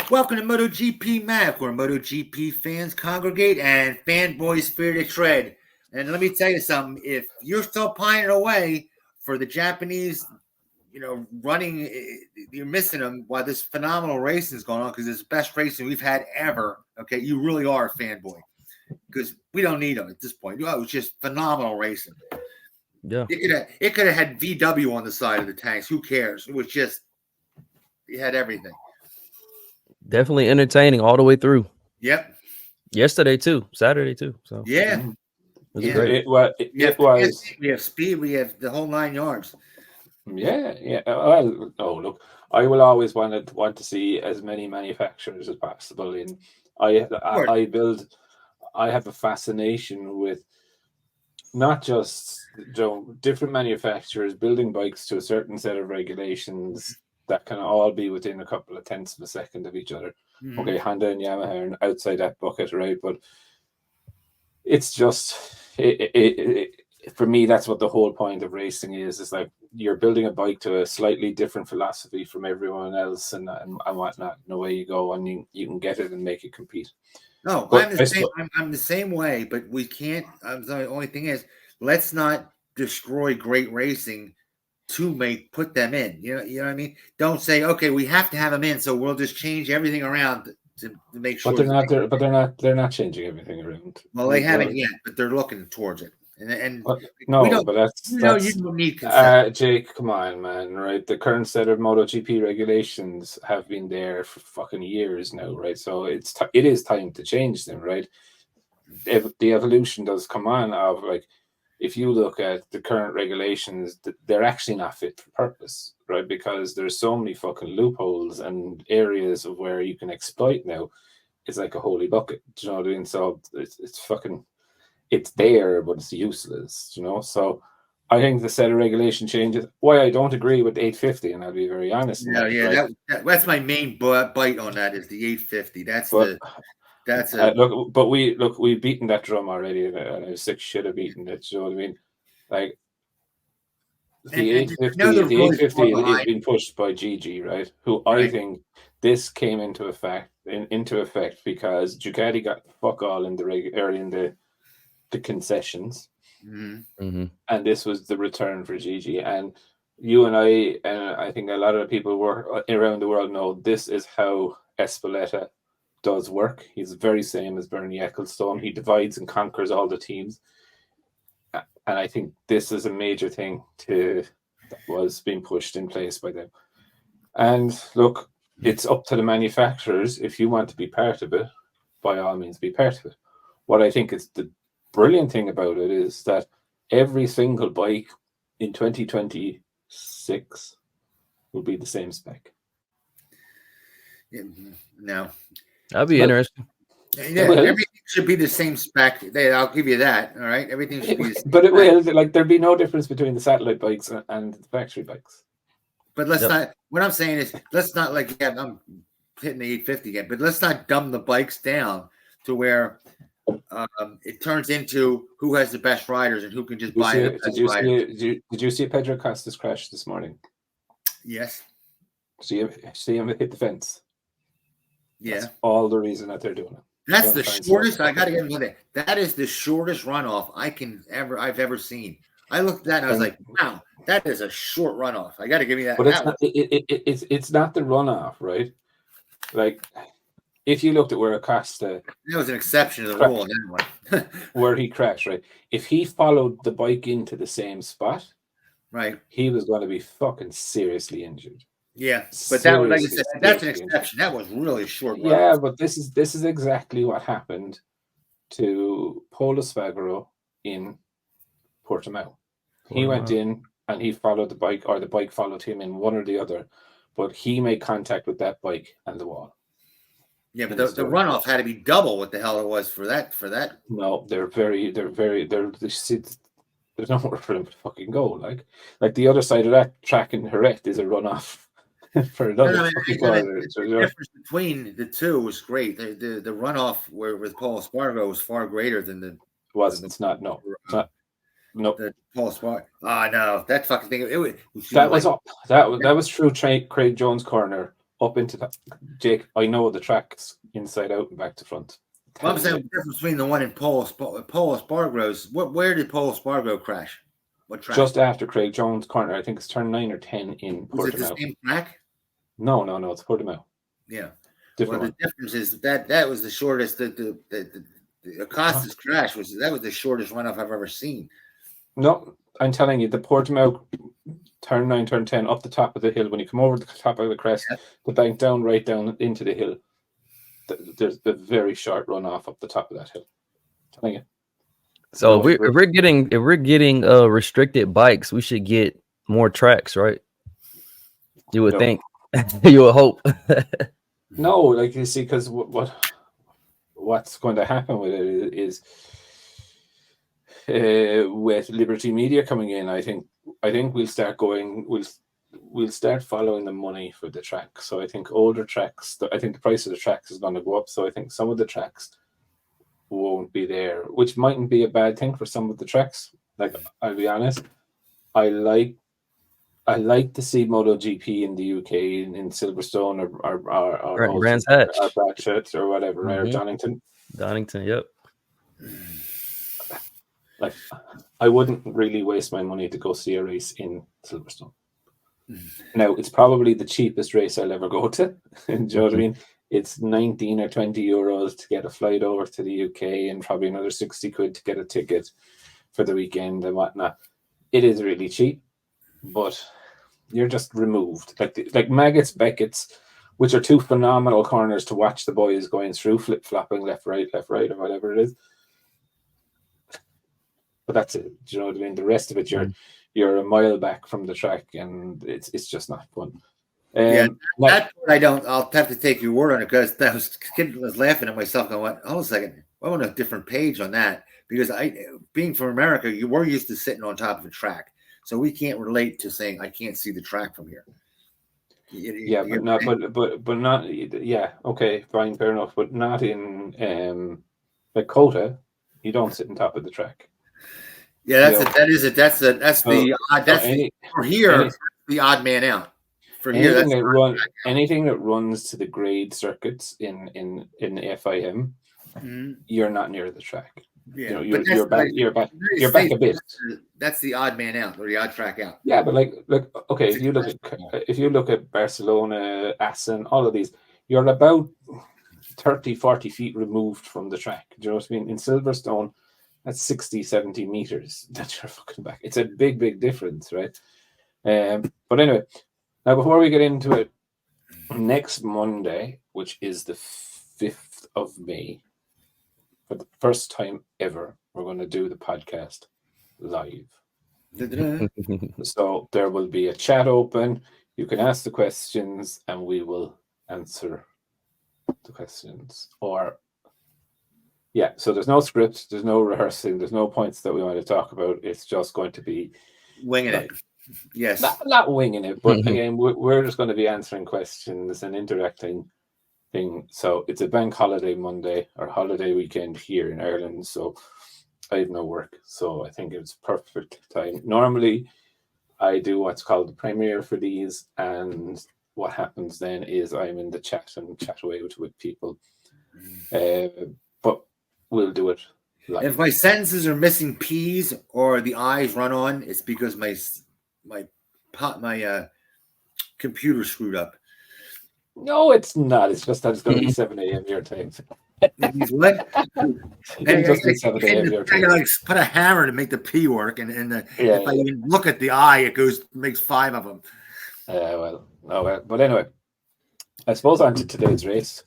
Welcome to MotoGP Mac, where MotoGP fans congregate and fanboys fear to tread. And let me tell you something, if you're still pining away for the Japanese, running, you're missing them while this phenomenal racing is going on, because it's the best racing we've had ever. Okay, you really are a fanboy, because we don't need them at this point. It was just phenomenal racing. Yeah, it could have had VW on the side of the tanks. Who cares? It was just, it had everything. definitely entertaining all the way through. Yep. Yesterday too, Saturday too. So yeah, it was great. We have speed. We have the whole 9 yards. Yeah. Well, no, look, I will always want to see as many manufacturers as possible. And I have a fascination with not just different manufacturers building bikes to a certain set of regulations that can all be within a couple of tenths of a second of each other. Mm-hmm. Okay, Honda and Yamaha are outside that bucket, right? But it's just for me, that's what the whole point of racing is. It's like you're building a bike to a slightly different philosophy from everyone else, and whatnot. And away you go, and you can get it and make it compete. No, I'm the same way, but we can't. The only thing is, let's not destroy great racing to put them in. You know what I mean? Don't say, okay, we have to have them in, so we'll just change everything around to make sure. But they're not changing everything around. Well, they haven't yet, but they're looking towards it. And but that's you don't need consent. Jake, come on, man, right? The current set of MotoGP regulations have been there for fucking years now, right? So it is time to change them, right? The evolution does come on of, like, if you look at the current regulations, they're actually not fit for purpose, right? Because there's so many fucking loopholes and areas of where you can exploit now. It's like a holy bucket, do you know what I mean? So it's fucking. It's there, but it's useless, So I think the set of regulation changes. Why I don't agree with 850, and I'll be very honest. That's my main bite on that is the 850. We've beaten that drum already, and I was sick shit of beating it. You know what I mean? Like the 850 is being pushed by Gigi, right? Who I think this came into effect because Ducati got fuck all in the concessions, mm-hmm. and this was the return for Gigi. And you and I think a lot of people around the world know this is how Espeleta does work. He's very same as Bernie Ecclestone. He divides and conquers all the teams, and I think this is a major thing that was being pushed in place by them. And look, it's up to the manufacturers. If you want to be part of it, by all means be part of it. What I think is the brilliant thing about it is that every single bike in 2026 will be the same spec. No, that'd be interesting. Yeah, everything should be the same spec. I'll give you that. All right, everything should be. But it will. Like, there'll be no difference between the satellite bikes and the factory bikes. But let's not. What I'm saying is, let's not I'm hitting the 850 again. But let's not dumb the bikes down to where. It turns into who has the best riders and who can just buy it. Did you see Pedro Costas crash this morning? Yes. See him hit the fence. Yeah. That's all the reason that they're doing it. That's the shortest. I got to get into that. That is the shortest runoff I've ever seen. I looked at that and I was like, wow, that is a short runoff. I got to give you that. But it's not the runoff, right? Like, if you looked at where Acosta... That was an exception to the rule. Anyway. Where he crashed, right? If he followed the bike into the same spot, right, he was going to be fucking seriously injured. Yeah, but that was, like you said, that's an exception. That was really short. Yeah, but this is exactly what happened to Pol Espargaro in Portimao. He went in and he followed the bike, or the bike followed him in, one or the other, but he made contact with that bike and the wall. Yeah, but the runoff had to be double what the hell it was for that. No, there's nowhere for them to fucking go. Like the other side of that track in Jerez is a runoff for another. The difference between the two was great. The runoff with Pol Espargaro was far greater than the. It's not. No, it's not. No, the Pol Espargaro. No, that fucking thing. That was true. Craig Jones' corner up into that. Jake, I know the tracks inside out and back to front. Well, I'm saying the difference between the one in Paul Espargaro's. Where did Paul Espargaro crash? What track? Just after Craig Jones' corner. I think it's turn 9 or 10 in Portimao. Was it the same track? No, it's Portimao. Yeah. Different the difference is that was the shortest. The Acosta's crash was the shortest runoff I've ever seen. No, I'm telling you, the Portimao turn 9, turn 10 up the top of the hill. When you come over the top of the crest, the bank down, right down into the hill. There's a very short runoff up the top of that hill. I'm telling you. So if we're getting restricted bikes, we should get more tracks, right? You would think. You would hope. No, like you see, because what's going to happen with it is with Liberty Media coming in, I think we'll start going. We'll start following the money for the track. So I think older tracks. I think the price of the tracks is going to go up. So I think some of the tracks won't be there, which mightn't be a bad thing for some of the tracks. Like, I'll be honest, I like to see MotoGP in the UK in Silverstone or Brands Hatch or Bradshot or whatever, or Donington. Yep. Like, I wouldn't really waste my money to go see a race in Silverstone. Now, it's probably the cheapest race I'll ever go to. Do you know what I mean? It's 19 or 20 euros to get a flight over to the UK and probably another 60 quid to get a ticket for the weekend and whatnot. It is really cheap, but you're just removed. Like Maggots, Beckett's, which are two phenomenal corners to watch the boys going through, flip-flopping left, right, or whatever it is. But that's it. Do you know what I mean? The rest of it, you're a mile back from the track, and it's just not fun. That part I'll have to take your word on it, because I was laughing at myself. I went, hold a second, I want a different page on that, because being from America, we're used to sitting on top of a track, so we can't relate to saying I can't see the track from here. But not. Yeah, okay, fine, fair enough. But not in like Kota, you don't sit on top of the track. Yeah, for here, the odd man out. For here, anything that runs to the grade circuits in FIM, you're not near the track. Yeah, you're back a bit. That's the odd man out, or the odd track out. Yeah, but okay, if you look at Barcelona, Assen, all of these, you're about 30, 40 feet removed from the track. Do you know what I mean? In Silverstone, that's 60, 70 meters that you're fucking back. It's a big difference, right? But anyway, now before we get into it, next Monday, which is the 5th of May, for the first time ever, we're going to do the podcast live. So there will be a chat open. You can ask the questions and we will answer the questions. So there's no script, there's no rehearsing, there's no points that we want to talk about. It's just going to be winging it. Yes. Not winging it, but again, we're just going to be answering questions and interacting thing. So it's a bank holiday Monday or holiday weekend here in Ireland. So I have no work. So I think it's perfect time. Normally I do what's called the premiere for these, and what happens then is I'm in the chat and chat away with people. But we'll do it live. If my sentences are missing P's or the I's run on, it's because my computer screwed up. No, it's not. It's just that it's going to be 7 a.m. your time. What? I put a hammer to make the P work, and if I even look at the I, it makes 5 of them. But anyway, I suppose on to today's race.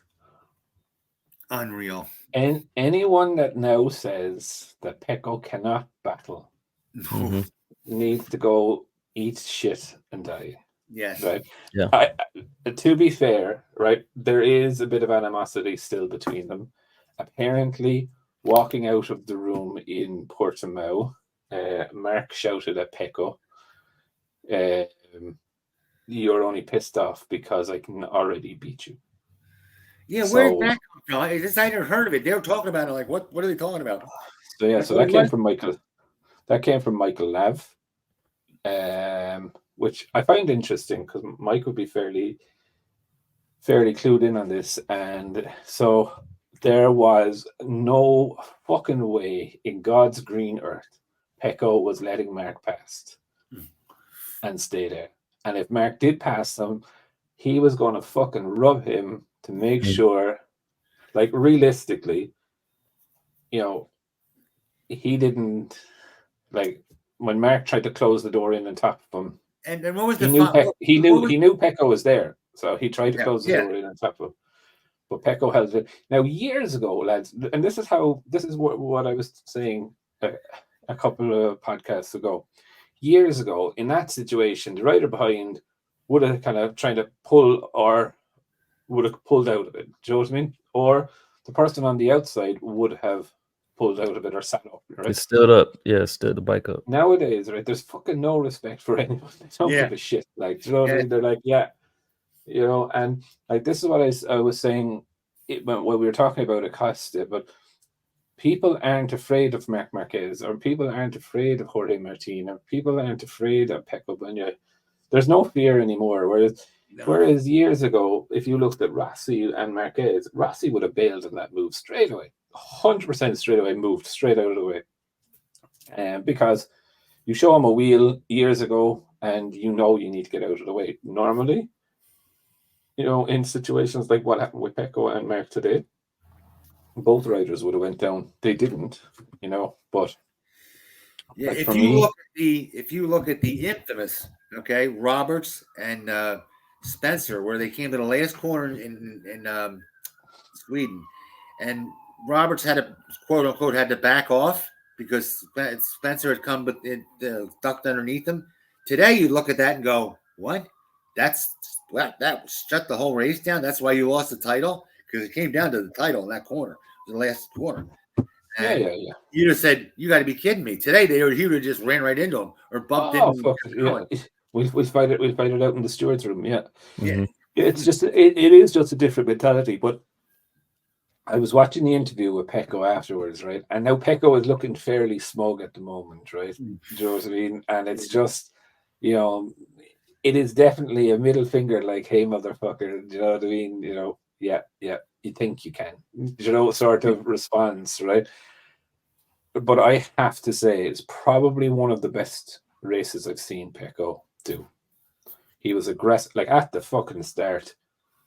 Unreal. And anyone that now says that Pecco cannot battle needs to go eat shit and die. Yes. Right. Yeah. To be fair, right, there is a bit of animosity still between them. Apparently, walking out of the room in Portimao, Mark shouted at Pecco, "You're only pissed off because I can already beat you." Yeah, where did that come from? I never heard of it. They were talking about it. Like, what are they talking about? So that came from Michael. That came from Michael Lav, which I find interesting because Mike would be fairly fairly clued in on this, and so there was no fucking way in God's green earth Pecco was letting Mark pass and stay there. And if Mark did pass him, he was going to fucking rub him to make sure, like realistically, he didn't, like when Mark tried to close the door in on top of him. And what was he knew Pecco was there, so he tried to close the door in on top of him. But Pecco held it. Now, years ago, lads, and this is what I was saying a couple of podcasts ago. Years ago, in that situation, the rider behind would have kind of tried to pull or would have pulled out of it. Do you know what I mean? Or the person on the outside would have pulled out of it or sat up. Right? It stood up. Yeah, stood the bike up. Nowadays, right, there's fucking no respect for anyone. They don't give a shit. Like, do you know what I mean? They're like, and like this is what I was saying when we were talking about Acosta, but people aren't afraid of Marc Marquez, or people aren't afraid of Jorge Martin, or people aren't afraid of Pecco Bagnaia. There's no fear anymore. Whereas years ago, if you looked at Rossi and Marquez, Rossi would have bailed on that move straight away. 100% straight away, moved straight out of the way. Because you show him a wheel years ago and you need to get out of the way. Normally, in situations like what happened with Pecco and Mark today, both riders would have went down. They didn't, but like if you look at the infamous, Roberts and Spencer, where they came to the last corner in Sweden, and Roberts had to quote unquote had to back off because Spencer had come ducked underneath him. Today you look at that and go, what? That shut the whole race down. That's why you lost the title, because it came down to the title in that corner, the last corner. And yeah. You just said, you got to be kidding me. Today he would have just ran right into him or bumped into him. We'll fight it out in the stewards room. Yeah. Mm-hmm. It's just it is just a different mentality. But I was watching the interview with Pecco afterwards, right? And now Pecco is looking fairly smug at the moment, right? Do you know what I mean? And it's just, it is definitely a middle finger, like, hey, motherfucker, do you know what I mean? Yeah, you think you can, sort of response, right? But I have to say, it's probably one of the best races I've seen Pecco do. He was aggressive, like at the fucking start,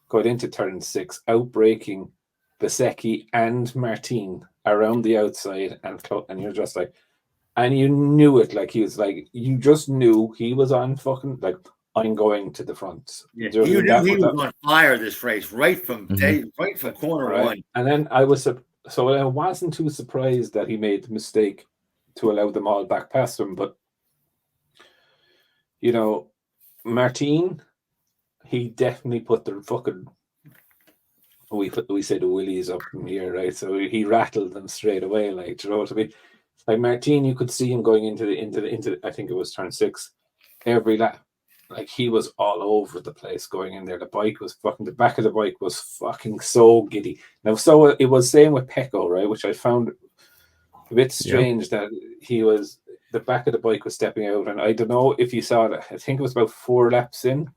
going into turn 6, outbraking Bezzecchi and Martin around the outside, and you're just like, and you knew it, like he was like, you just knew he was on fucking, like, I'm going to the front. Yeah, you knew he was on fire this race right from corner one. And then I wasn't too surprised that he made the mistake to allow them all back past him. But Martin, he definitely put the fucking we say the willies up in here, right? So he rattled them straight away, like, do you know what I mean? Like Martin, you could see him going into the I think it was turn 6 every lap. Like, he was all over the place going in there. The back of the bike was fucking so giddy. Now, so it was same with Pecco, right? Which I found a bit strange that the back of the bike was stepping out. And I don't know if you saw it. I think it was about 4 laps in,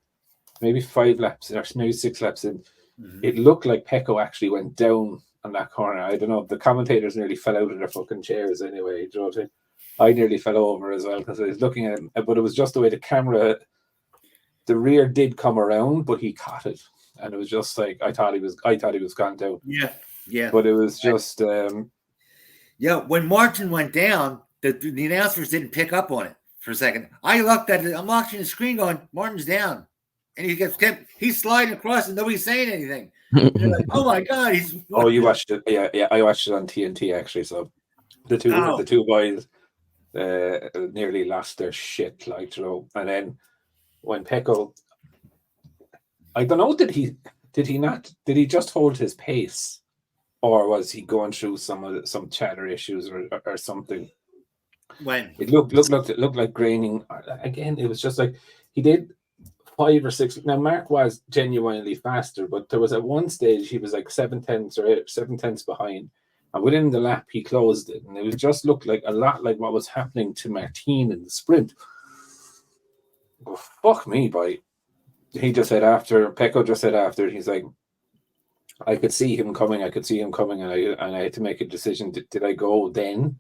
maybe 5 laps in, or maybe 6 laps in. Mm-hmm. It looked like Pecco actually went down on that corner. I don't know. The commentators nearly fell out of their fucking chairs anyway. Do you know what I mean? I nearly fell over as well because I was looking at him. But it was just the way the camera... The rear did come around, but he caught it, and it was just like I thought he was gone down. Yeah. But it was just when Martin went down, the announcers didn't pick up on it for a second. I'm watching the screen going, Martin's down, and he's sliding across, and nobody's saying anything. Like, oh my god, he's. Oh, you watched it? Yeah. I watched it on TNT actually. So the two boys nearly lost their shit, like, and then. When Pecco, I don't know, did he just hold his pace, or was he going through some chatter issues or something? When it looked like graining again, it was just like he did 5 or 6. Now Mark was genuinely faster, but there was at one stage he was like 7 tenths behind, and within the lap he closed it, and it was just looked like a lot like what was happening to Martin in the sprint. Oh, fuck me, boy. he just said after, Pecco just said after, he's like, I could see him coming, and I had to make a decision. Did I go then,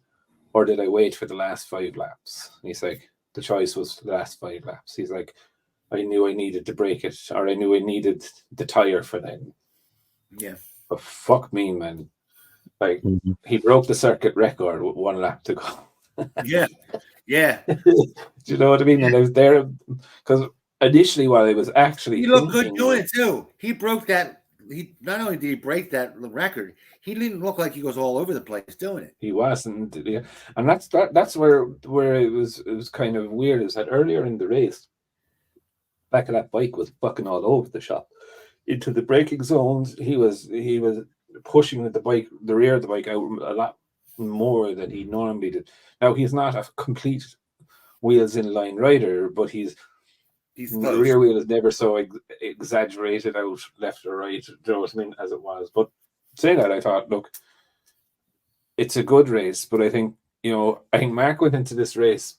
or did I wait for the last 5 laps? And he's like, the choice was the last 5 laps. He's like, I knew I needed to break it, or I knew I needed the tire for then. Yeah. But fuck me, man. Like, he broke the circuit record with 1 lap to go. Yeah. Do you know what I mean? And I was there because initially, while I was actually, he looked good doing it too. He broke that. He not only did he break that record, he didn't look like he goes all over the place doing it. He wasn't, yeah. And that's where it was kind of weird. Is that earlier in the race, back of that bike was fucking all over the shop into the braking zones. He was pushing the rear of the bike out a lot more than he normally did. Now, he's not a complete wheels in line rider, but the rear wheel is never so exaggerated out left or right, you know what I mean, as it was. But saying that, I thought, look, it's a good race, but I think Mark went into this race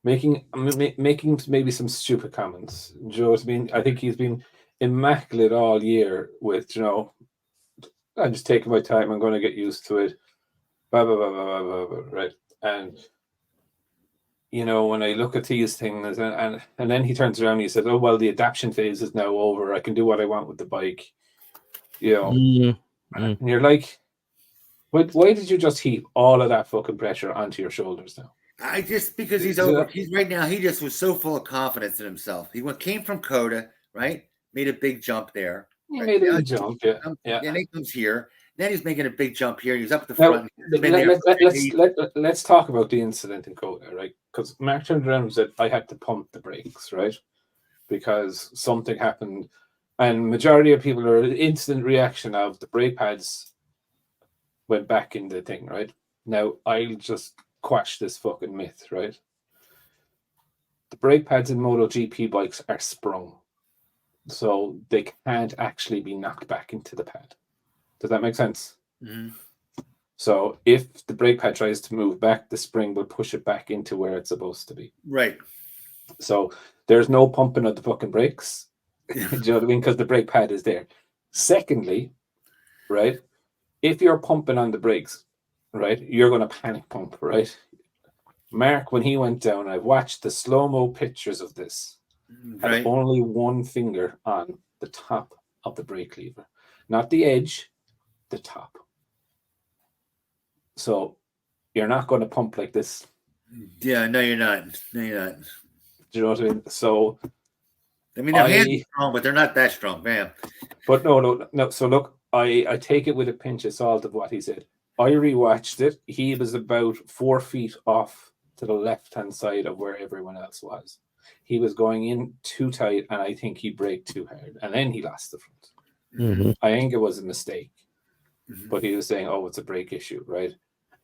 making maybe some stupid comments. Do you know what I mean? I think he's been immaculate all year with, I'm just taking my time, I'm going to get used to it, blah, blah, blah, blah, blah, blah, right? And when I look at these things, and then he turns around and he says, oh, well, the adaptation phase is now over. I can do what I want with the bike. And you're like, why did you just heap all of that fucking pressure onto your shoulders now? Because he's over. He's right now, he just was so full of confidence in himself. He came from Coda, right? Made a big jump there. He made a big jump, yeah. And he comes here. Then he's making a big jump here. He's up at the now, front. Let's talk about the incident in Coda, right? Because Mark turned around and said, I had to pump the brakes, right? Because something happened. And majority of people are instant reaction of the brake pads went back in the thing, right? Now, I'll just quash this fucking myth, right? The brake pads in MotoGP bikes are sprung. So they can't actually be knocked back into the pad. Does that make sense? Mm-hmm. So if the brake pad tries to move back, the spring will push it back into where it's supposed to be. Right. So there's no pumping of the fucking brakes. Do you know what I mean? Because the brake pad is there. Secondly, right, if you're pumping on the brakes, right, you're going to panic pump, right? Mark, when he went down, I've watched the slow-mo pictures of this. Right. Had only one finger on the top of the brake lever. Not the edge, the top. So you're not going to pump like this. Yeah, no, you're not. No, you're not. Do you know what I mean? So their hands are strong, but they're not that strong, man. But no. So look, I take it with a pinch of salt of what he said. I rewatched it. He was about 4 feet off to the left-hand side of where everyone else was. He was going in too tight, and I think he braked too hard, and then he lost the front. Mm-hmm. I think it was a mistake, but he was saying, "Oh, it's a brake issue, right?"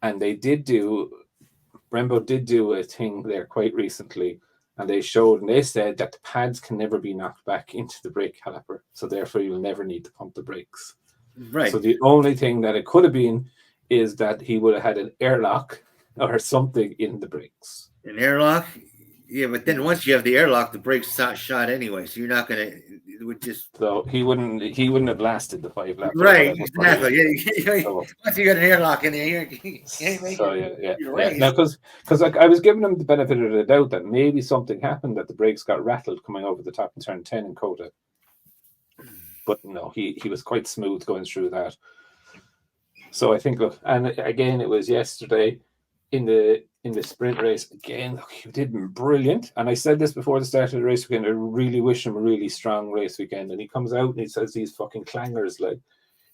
And Brembo did do a thing there quite recently, and they said that the pads can never be knocked back into the brake caliper, so therefore you'll never need to pump the brakes. Right. So the only thing that it could have been is that he would have had an airlock or something in the brakes. An airlock? Yeah, but then once you have the airlock, the brakes shot anyway, so you're not gonna. It would just. So he wouldn't have lasted the 5 laps. Right, exactly. Yeah. So, once you got an airlock in there, yeah. Now, because I was giving him the benefit of the doubt that maybe something happened, that the brakes got rattled coming over the top in turn 10 in Coda. But no, he was quite smooth going through that. So I think, look, and again, it was yesterday in the sprint race. Again, look, he did brilliant. And I said this before the start of the race weekend, I really wish him a really strong race weekend. And he comes out and he says these fucking clangers like,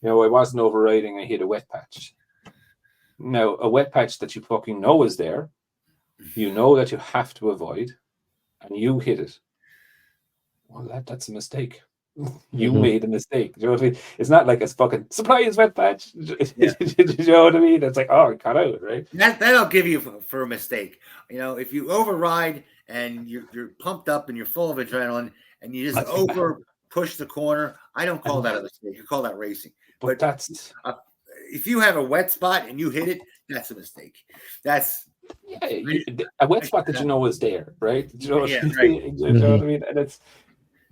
I wasn't overriding, I hit a wet patch. Now, a wet patch that you fucking know is there, you know that you have to avoid, and you hit it. Well, that's a mistake. You made a mistake. Do you know what I mean? It's not like a fucking surprise wet patch. Yeah. Do you know what I mean? It's like, oh, it cut out, right? That'll give you for a mistake. If you override and you're pumped up and you're full of adrenaline and you just push the corner, I don't call that a mistake. You call that racing. But that's if you have a wet spot and you hit it, that's a mistake. That's a wet spot that you know is there, right? Do you know what, Yeah, do right. you know what I mean? And it's,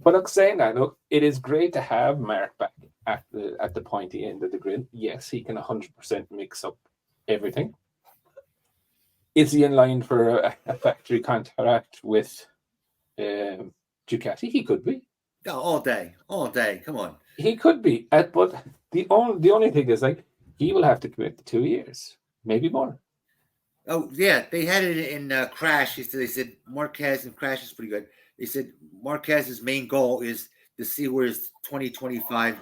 but look, saying that, look, it is great to have Mark back at the pointy end of the grid. Yes, he can 100% mix up everything. Is he in line for a factory contract with Ducati? He could be. Oh, all day. Come on. He could be. But the only thing is, like, he will have to commit to 2 years, maybe more. Oh yeah, they had it in Crash. They said Marquez, and Crash is pretty good. They said Marquez's main goal is to see where his 2025,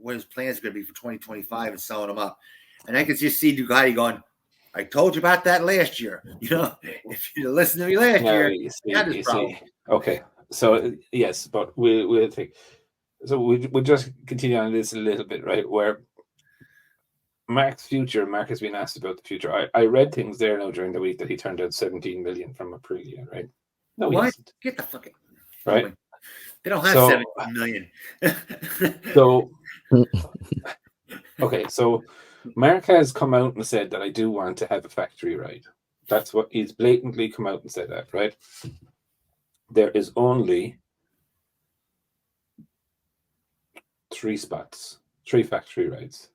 what his plans are going to be for 2025, and selling them up. And I could just see Ducati going, "I told you about that last year. If you listened to me last year, you see. Okay, so yes, but we'll take. So we'll just continue on this a little bit, right? Where Mark has been asked about the future. I read things there now during the week that he turned out 17 million from Aprilia, right? No, he hasn't. Get the fucking right. They don't have 17 million. So okay, so Mark has come out and said that I do want to have a factory ride. That's what he's blatantly come out and said that, right? There is only 3 spots, 3 factory rides.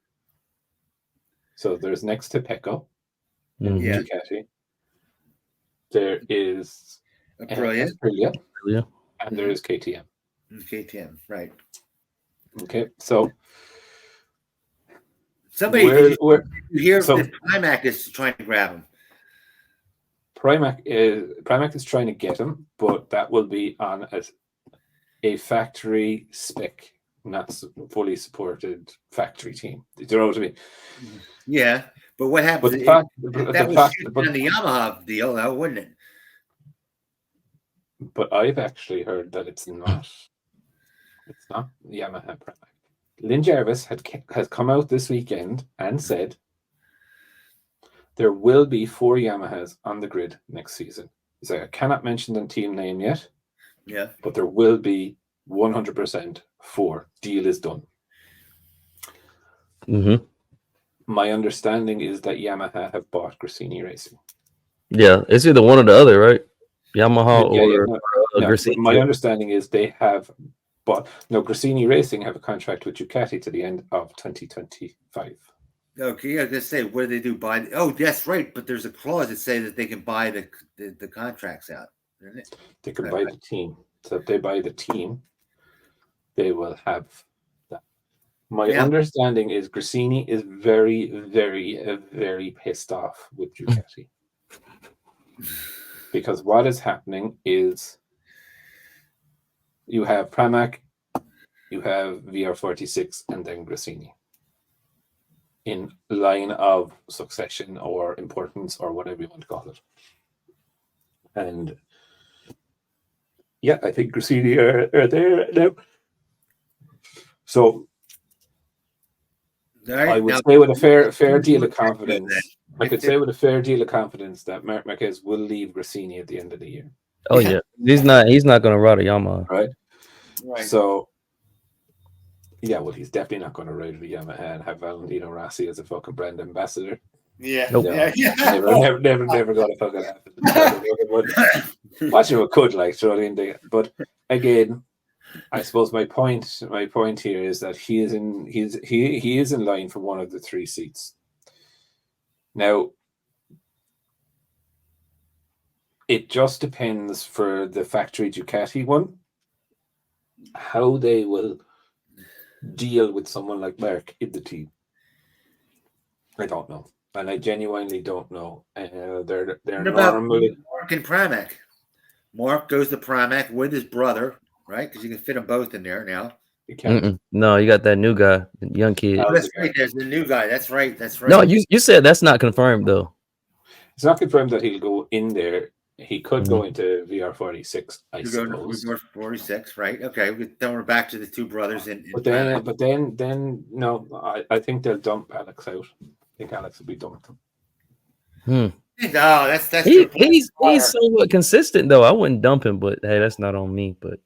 So there's next to Pecco in Ducati. There is Aprilia, and there is KTM. KTM, right? Okay, so somebody hear that Primac is trying to grab him. Primac is trying to get him, but that will be on a factory spec, not fully supported factory team. Do you know what I mean? Yeah, but what happens? That was on the Yamaha deal, now, wouldn't it? But I've actually heard that it's not. It's not Yamaha Primac. Lynn Jarvis has come out this weekend and said there will be 4 Yamahas on the grid next season. He's like, I cannot mention the team name yet. Yeah, but there will be 100% 4. Deal is done. Mm-hmm. My understanding is that Yamaha have bought Gresini Racing. Yeah, it's either one or the other, right? Yamaha or Gresini. My understanding is they have bought. No, Gresini Racing have a contract with Ducati to the end of 2025. Okay, I was gonna say, what do they do? Buy? Oh, that's right. But there's a clause that says that they can buy the contracts out. Isn't it? They can buy the team. So if they buy the team, they will have that. My understanding is Gresini is very, very, very pissed off with Ducati. Because what is happening is you have Pramac, you have VR46, and then Gresini in line of succession or importance or whatever you want to call it. And yeah, I think Gresini are there now. So I would say with a fair deal of confidence, I could say with a fair deal of confidence that Marc Marquez will leave Gresini at the end of the year. Oh yeah, he's not going to ride a Yamaha, right? So yeah, well, he's definitely not going to ride the Yamaha and have Valentino Rossi as a fucking brand ambassador. Yeah, nope. Never got to fucking happen. Watching it could, like, throw it in there, but again, I suppose my point here is that he is in line for one of the 3 seats. Now, it just depends for the factory Ducati one how they will deal with someone like Mark in the team. I don't know, and I genuinely don't know. They're normally Mark and Pramac. Mark goes to Pramac with his brother, right? Because you can fit them both in there now. You can't. No, you got that new guy, the young kid. Oh, that's right. There's the new guy. That's right. No, you said that's not confirmed though. It's not confirmed that he'll go in there. He could go into VR46. I suppose. VR46, right? Okay, then we're back to the 2 brothers in. But then, no, I think they'll dump Alex out. I think Alex will be dumped. No, that's he's somewhat consistent though. I wouldn't dump him, but hey, that's not on me. But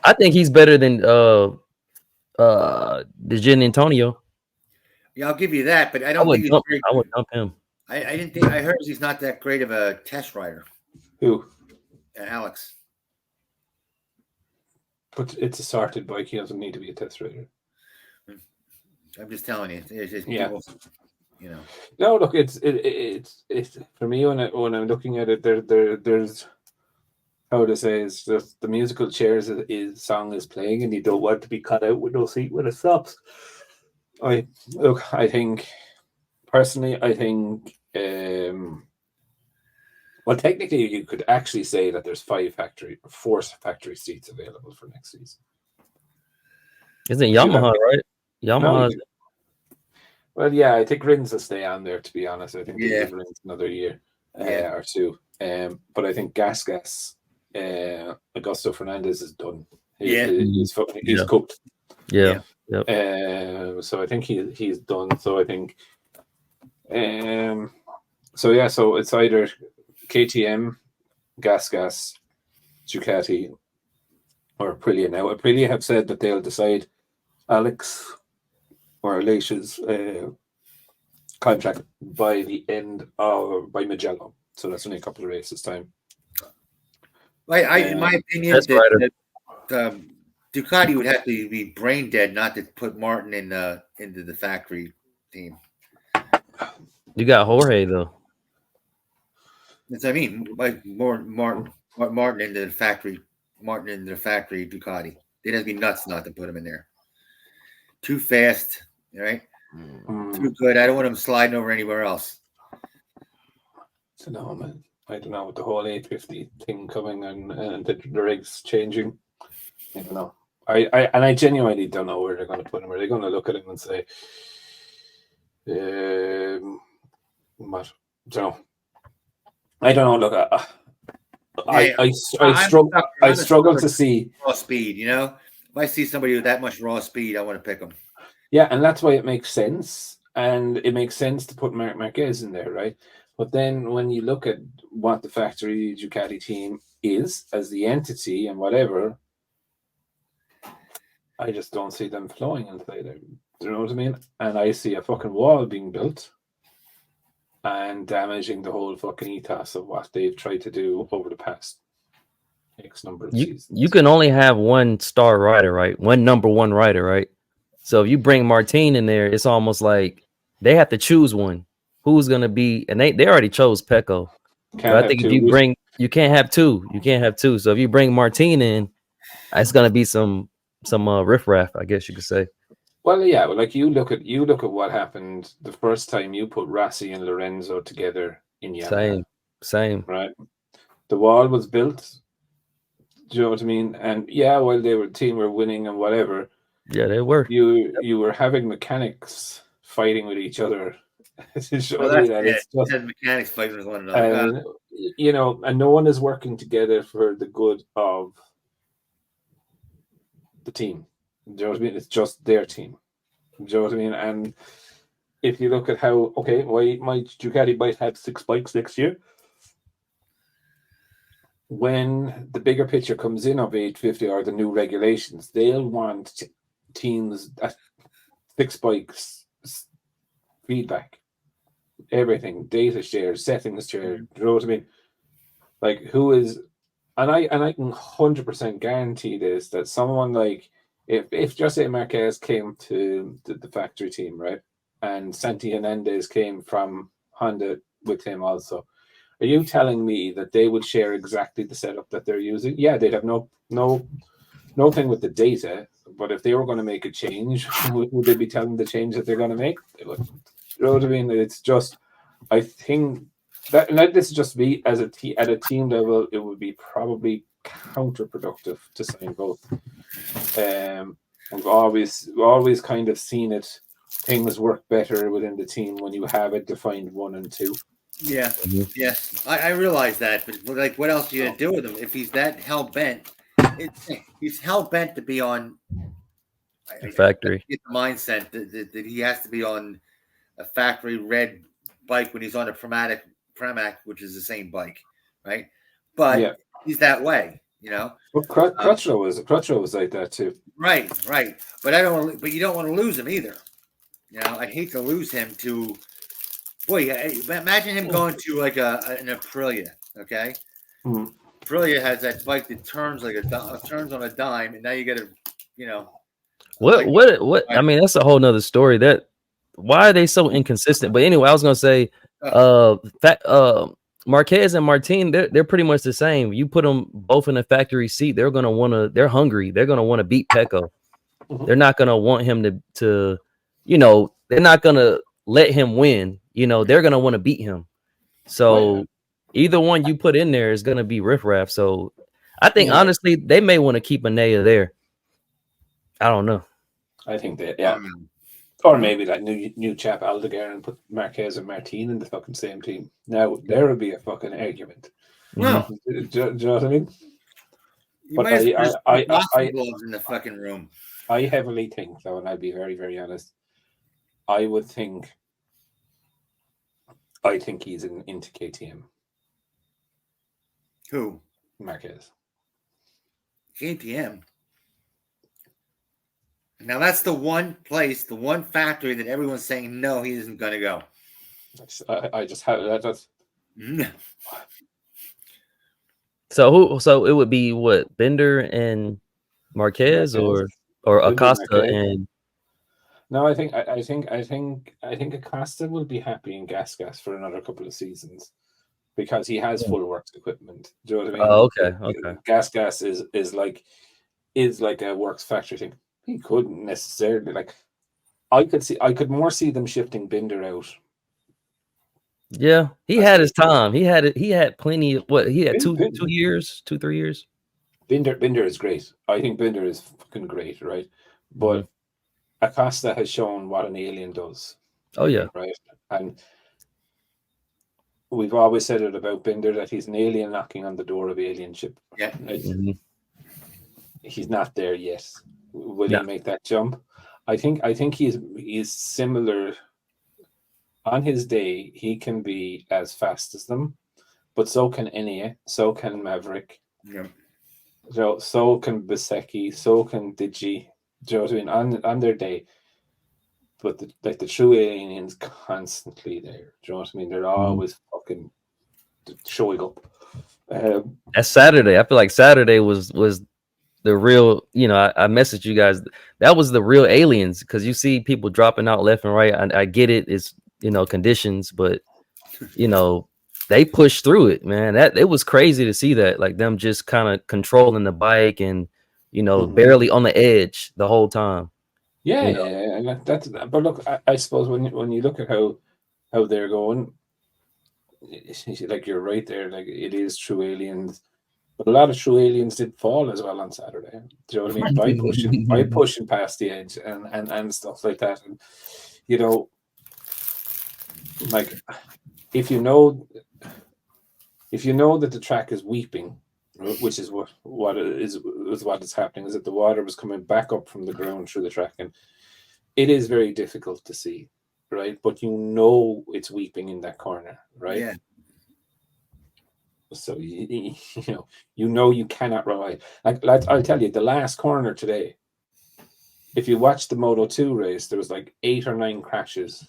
I think he's better than Gian Antonio. Yeah, I'll give you that, but I don't think I would dump him. I didn't think. I heard he's not that great of a test rider. Who? Alex. But it's a sorted bike. He doesn't need to be a test rider. I'm just telling you. It's just Yeah. people, No, look, it's for me when I'm looking at it, there's how to say is just the musical chairs is song is playing, and you don't want to be cut out with no seat when it stops. I think personally, well, technically, you could actually say that there's 4 factory seats available for next season. Isn't Yamaha right? Yamaha. Well, yeah, I think Rins will stay on there. To be honest, I think they give Rins another year or two. But I think Gas, Augusto Fernandez is done. He's cooked. Yeah. Yep. So I think he's done. So I think. So it's either KTM, Gas, Ducati, or Aprilia. Now Aprilia have said that they'll decide Alex or Alicia's contract by Magellan. So that's only a couple of races time. in my opinion, Ducati would have to be brain dead not to put Martin into the factory team. You got Jorge though. That's what I mean. Like Martin into the factory. Martin into the factory Ducati. They'd have to be nuts not to put him in there. Too fast, right? Too good. I don't want him sliding over anywhere else. I don't know, man. I don't know with the whole 850 thing coming and the rigs changing. I don't know. I genuinely don't know where they're going to put him. Are they going to look at him and say, what? I don't know. Look, I struggle to see raw speed. If I see somebody with that much raw speed, I want to pick them. Yeah, and that's why it makes sense, and it makes sense to put Marc Marquez in there, right? But then when you look at what the factory Ducati team is as the entity and whatever, I just don't see them flowing inside there. Do you know what I mean? And I see a fucking wall being built and damaging the whole fucking ethos of what they've tried to do over the past X number of seasons. You can only have one star rider, right? One number one rider, right? So if you bring Martin in there, it's almost like they have to choose one. Who's going to be, and they already chose Pecco. So I think if you can't have two. You can't have two. So if you bring Martin in, it's going to be some riffraff, I guess you could say. Well, yeah, like you look at what happened the first time you put Rossi and Lorenzo together in Yamaha. Same. Right. The wall was built. Do you know what I mean? And yeah, while they were team were winning and whatever. Yeah, they were. You were having mechanics fighting with each other. To show you that it's just mechanics fighting with one another. And no one is working together for the good of the team. Do you know what I mean? It's just their team. Do you know what I mean? And if you look at how, why my Ducati might have 6 bikes next year, when the bigger picture comes in of 850 or the new regulations, they'll want teams at 6 bikes, feedback, everything, data share, settings share. Do you know what I mean? Like who is, and I can 100% guarantee this, that someone like, if Jose Marquez came to the factory team, right, and Santi Hernandez came from Honda with him also, are you telling me that they would share exactly the setup that they're using? Yeah, they'd have no thing with the data, but if they were going to make a change, would they be telling the change that they're going to make? They wouldn't. You know what I mean? It's just, I think that, and this is just me as at a team level, it would be probably counterproductive to sign both. We've always kind of seen it. Things work better within the team when you have it defined 1 and 2. Yeah, yeah, I realize that, but like, what else are you gonna do with him if he's that hell bent? He's hell bent to be on the factory. Get the mindset that he has to be on a factory red bike when he's on a Pramac, which is the same bike, right? But he's that way, Well, Crutchlow was like that too. Right. But you don't want to lose him either. I'd hate to lose him to Boy, imagine him going to like an Aprilia, okay? Aprilia has that bike that turns like turns on a dime, and now you get what? I mean, that's a whole nother story. Why are they so inconsistent? But anyway, I was gonna say, Marquez and Martin, they're pretty much the same. You put them both in a factory seat, they're hungry. They're gonna want to beat Pecco. They're not gonna want him to, they're not gonna let him win. They're gonna want to beat him. So either one you put in there is gonna be riffraff. So I think honestly, they may want to keep Anaya there. I don't know. I think that or maybe like new chap Aldegar and put Marquez and Martin in the fucking same team. Now there would be a fucking argument. No, do you know what I mean? But I in the fucking room. I heavily think, though, and I'll be very, very honest. I think he's into KTM. Who? Marquez. KTM. Now that's the one place, the one factory that everyone's saying no, he isn't going to go. I just have that. Just... So it would be what, Bender and Marquez or Acosta Marquez. And. No, I think Acosta will be happy in Gas for another couple of seasons because he has full works equipment. Do you know what I mean? Oh, okay. Gas is like a works factory thing. He couldn't necessarily I could more see them shifting Binder out. Yeah, he had his time. He had plenty of he had 3 years. Binder is great. I think Binder is fucking great, right? But Acosta has shown what an alien does. Oh yeah. Right. And we've always said it about Binder that he's an alien knocking on the door of alienship. Yeah. Right? He's not there yet. Will he make that jump? I think he's similar. On his day, he can be as fast as them, but so can Enea, so can Maverick. Yeah. So can Bezzecchi, so can Digi. Do you know what I mean? On their day. But the true aliens constantly there. Do you know what I mean? They're always fucking showing up. That's Saturday. I feel like Saturday was the real, I messaged you guys. That was the real aliens because you see people dropping out left and right. I get it. It's, conditions, but, they pushed through it, man. It was crazy to see that, like them just kind of controlling the bike and, barely on the edge the whole time. Yeah. But look, I suppose when you look at how they're going, like you're right there, like it is true aliens. But a lot of true aliens did fall as well on Saturday. Do you know what I mean? By pushing past the edge and stuff like that. And like if you know that the track is weeping, which is what is happening, is that the water was coming back up from the ground through the track, and it is very difficult to see, right? But it's weeping in that corner, right? Yeah. So you cannot rely. Like I'll tell you, the last corner today, if you watch the Moto 2 race, there was like 8 or 9 crashes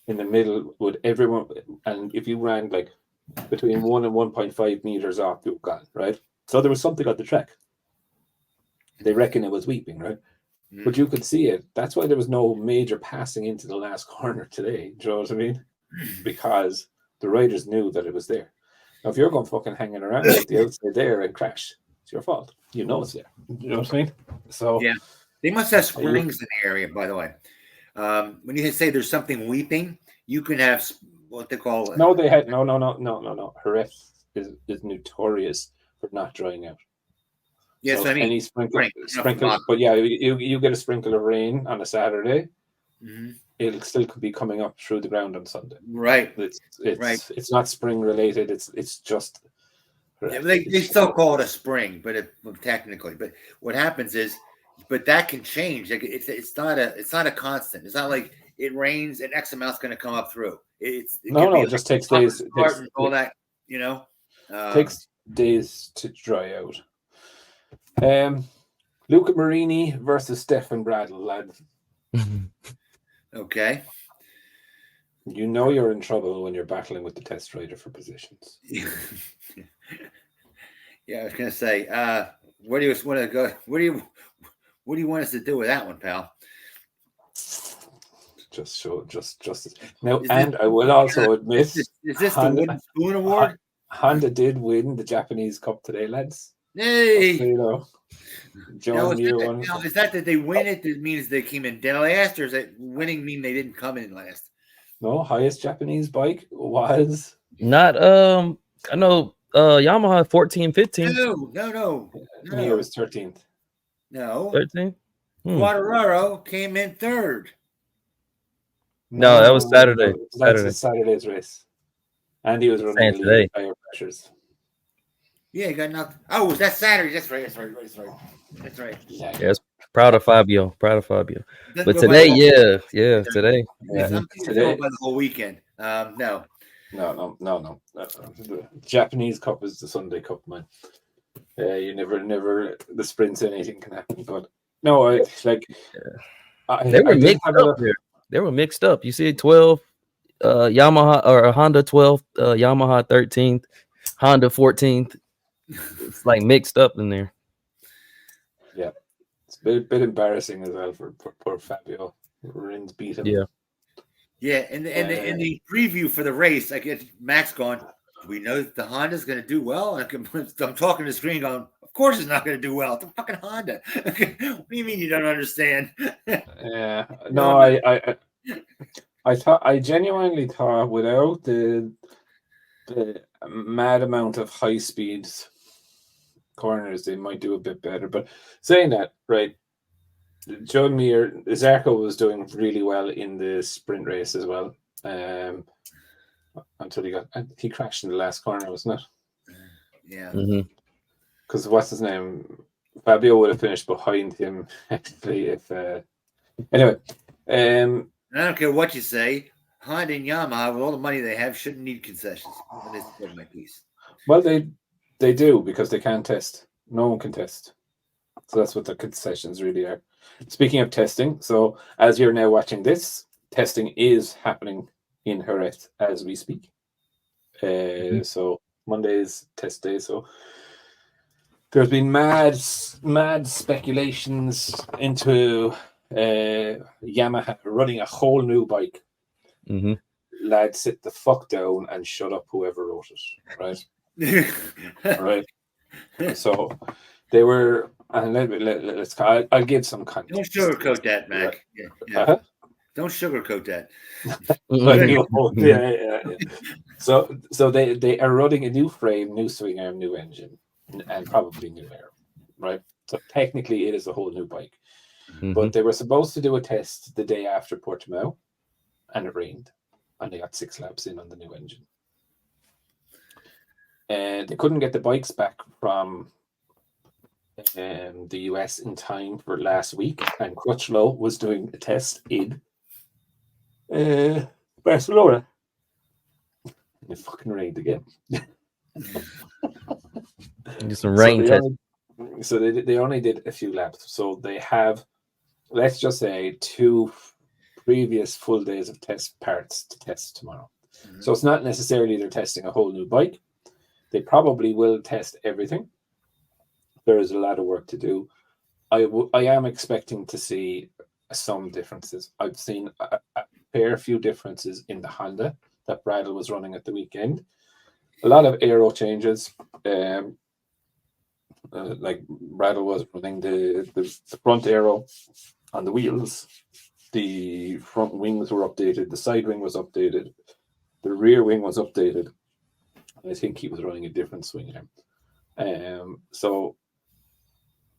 in the middle with everyone, and if you ran like between 1 and 1.5 meters off, you got right. So there was something on the track. They reckon it was weeping, right? But you could see it. That's why there was no major passing into the last corner today. Do you know what I mean? Because the riders knew that it was there. Now, if you're going fucking hanging around like the outside there and crash, it's your fault. You know it's there. You know what I mean? So yeah, they must have springs in the area. By the way, when you say there's something weeping, you can have what they call. No, they had no. Jerez is notorious for not drying out. Yes, so I mean any sprinkle, but yeah, you get a sprinkle of rain on a Saturday. Mm-hmm. It still could be coming up through the ground on Sunday. Right. It's not spring related. It's just. They still call it a spring, but technically, but what happens is, but that can change. Like it's not a constant. It's not like it rains and X amount's going to come up through. It just takes days. All that, takes days to dry out. Luca Marini versus Stefan Bradl, lads. Okay. You know you're in trouble when you're battling with the test rider for positions. Yeah, I was gonna say, where do you want to go? What do you want us to do with that one, pal? Just now, and I will also admit, is this the Wooden Spoon Award? Honda did win the Japanese Cup today, lads. Hey, so, you know, is that they win it? That means they came in dead last, or is that winning mean they didn't come in last? No, highest Japanese bike was not. I know. Yamaha 14, 15. No. It was 13th. No, 13. Quartararo came in third. No, that was Saturday. That's Saturday's race. And he was running today. Higher pressures. Yeah, he got knocked. Oh, was that Saturday? That's right. Yes, proud of Fabio. But today, today. Yeah, today. By the whole weekend. No. The Japanese Cup is the Sunday Cup, man. You never the sprints, anything can happen. But no, they were mixed up here. They were mixed up. You see 12 Yamaha or Honda 12th, Yamaha 13th, Honda 14th. It's like mixed up in there. Yeah. It's a bit embarrassing as well for poor Fabio. Rins beat him. Yeah, and the preview for the race, I get Max going, we know that the Honda's going to do well. I'm talking to the screen going, of course it's not going to do well. It's a fucking Honda. What do you mean you don't understand? Yeah. No, I genuinely thought without the mad amount of high speeds corners, they might do a bit better. But saying that, right, John Mir, Zarco was doing really well in the sprint race as well. Until he crashed in the last corner, wasn't it? Yeah. Because what's his name? Fabio would have finished behind him actually if anyway. I don't care what you say. Honda and Yamaha, with all the money they have, shouldn't need concessions. My piece. Well, they do because they can't test. No one can test. So that's what the concessions really are. Speaking of testing, so as you're now watching this, testing is happening in Jerez as we speak. So Monday is test day. So there's been mad speculations into Yamaha running a whole new bike. Lads, sit the fuck down and shut up, whoever wrote it. Right, right. So they were. And I'll give some context. Don't sugarcoat that, Mac. Yeah. Don't sugarcoat that. So they are running a new frame, new swing arm, new engine, and probably new air, right? So technically, it is a whole new bike. But they were supposed to do a test the day after Portimao, and it rained, and they got 6 laps in on the new engine. And they couldn't get the bikes back from the US in time for last week, and Crutchlow was doing a test in Barcelona. It fucking rained again. Some rain test. So they only did a few laps. So they have, let's just say, 2 previous full days of test parts to test tomorrow. So it's not necessarily they're testing a whole new bike. They probably will test everything. There is a lot of work to do. I am expecting to see some differences. I've seen a fair few differences in the Honda that Bradle was running at the weekend. A lot of aero changes. Like Bradle was running the front aero on the wheels. The front wings were updated. The side wing was updated. The rear wing was updated. I think he was running a different swing arm. So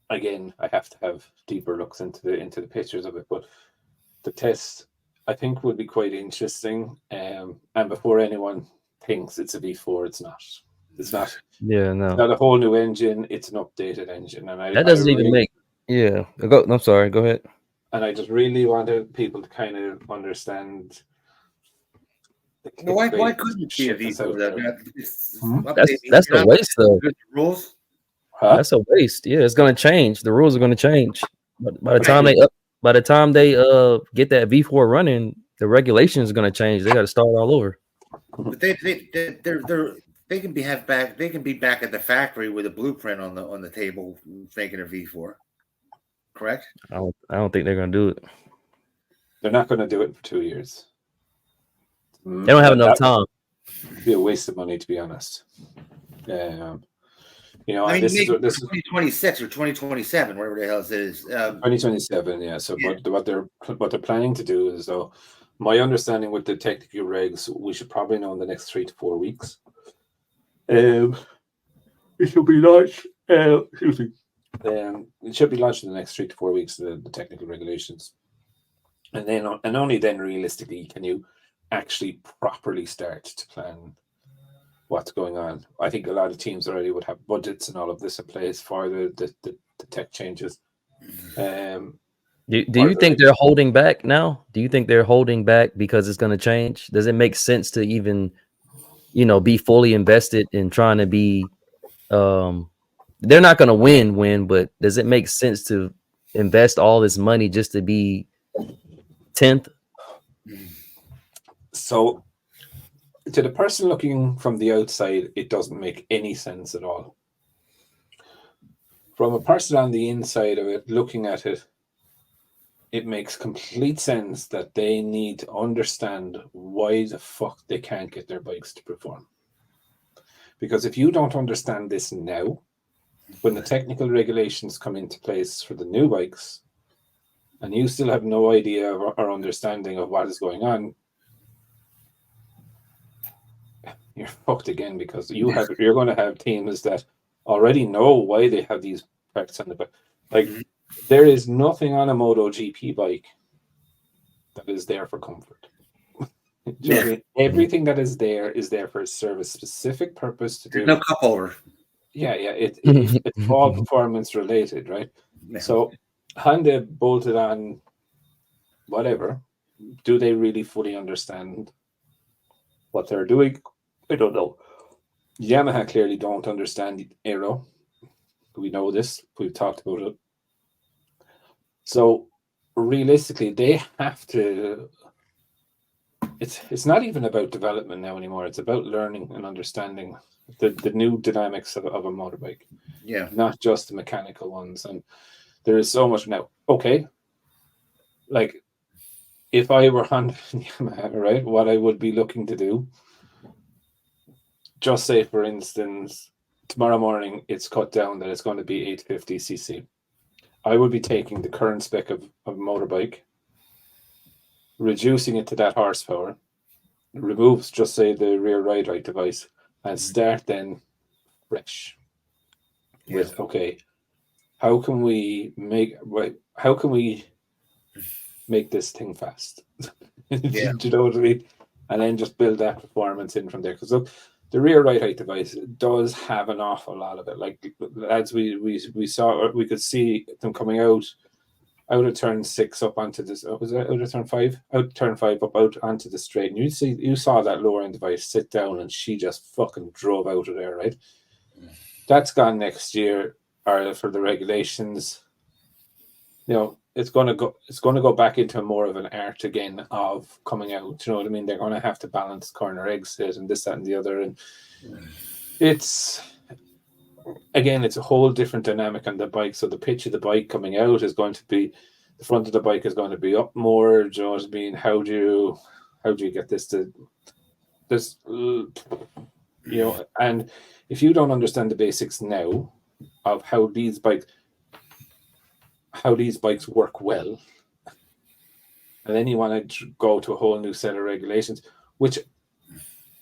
again, I have to have deeper looks into the pictures of it, but the test I think would be quite interesting. And before anyone thinks it's a V4, it's not. It's not. Yeah, no. It's not a whole new engine. It's an updated engine, and that doesn't even make. Yeah, I'm sorry. Go ahead. And I just really wanted people to kind of understand. Why couldn't it be a V4? That's a waste, though. Rules. Huh? That's a waste. Yeah, it's going to change. The rules are going to change. But by the time they get that V4 running, The regulations are going to change. They got to start all over. But they can be back at the factory with a blueprint on the table making a V4. Correct? I don't think they're going to do it. They're not going to do it for 2 years. They don't have enough time. It'd be a waste of money, to be honest. You know, I mean, this is 2026 or 2027, whatever the hell it is. 2027, yeah. So, yeah. What they're planning to do is, though, my understanding with the technical regs, we should probably know in the next 3 to 4 weeks. It should be launched. Excuse me. It should be launched in the next 3 to 4 weeks. The technical regulations, and only then, realistically, can you actually properly start to plan what's going on. I think a lot of teams already would have budgets and all of this in place for the tech changes. Do you think they're holding back now? Do you think they're holding back because it's going to change? Does it make sense to even, be fully invested in trying to be? They're not going to win, but does it make sense to invest all this money just to be 10th? So, to the person looking from the outside, it doesn't make any sense at all. From a person on the inside of it, looking at it, it makes complete sense that they need to understand why the fuck they can't get their bikes to perform. Because if you don't understand this now, when the technical regulations come into place for the new bikes, and you still have no idea or understanding of what is going on, you're fucked again, because you're going to have teams that already know why they have these parts on the bike. Like, there is nothing on a MotoGP bike that is there for comfort. Everything that is there for a specific purpose to do. No cup holder. Yeah, it's all performance related, right? Yeah. So, Honda bolted on whatever. Do they really fully understand what they're doing? I don't know. Yamaha clearly don't understand aero. We know this. We've talked about it. So realistically, they have to. It's not even about development now anymore. It's about learning and understanding the new dynamics of a motorbike. Yeah. Not just the mechanical ones. And there is so much now. Okay. Like, if I were Honda and Yamaha, right, what I would be looking to do, just say, for instance, tomorrow morning it's cut down that it's going to be 850cc. I would be taking the current spec of motorbike, reducing it to that horsepower, removes, just say, the rear ride device, and start then fresh with, okay, how can we make this thing fast? Do you know what I mean? And then just build that performance in from there. Because look, the rear right height device does have an awful lot of it. Like, as we saw, we could see them coming out of turn 6 up onto this. Was it out of turn 5? Out turn 5 up out onto the straight. And you saw that lower end device sit down, and she just fucking drove out of there, right? That's gone next year, or for the regulations. It's going to go back into more of an art again of coming out. You know what I mean? They're going to have to balance corner exit and this, that, and the other. And it's a whole different dynamic on the bike. So the pitch of the bike coming out is going to be, the front of the bike is going to be up more. Do you know what I mean? How do you get this to this? And if you don't understand the basics now of how these bikes work well, and then you want to go to a whole new set of regulations, which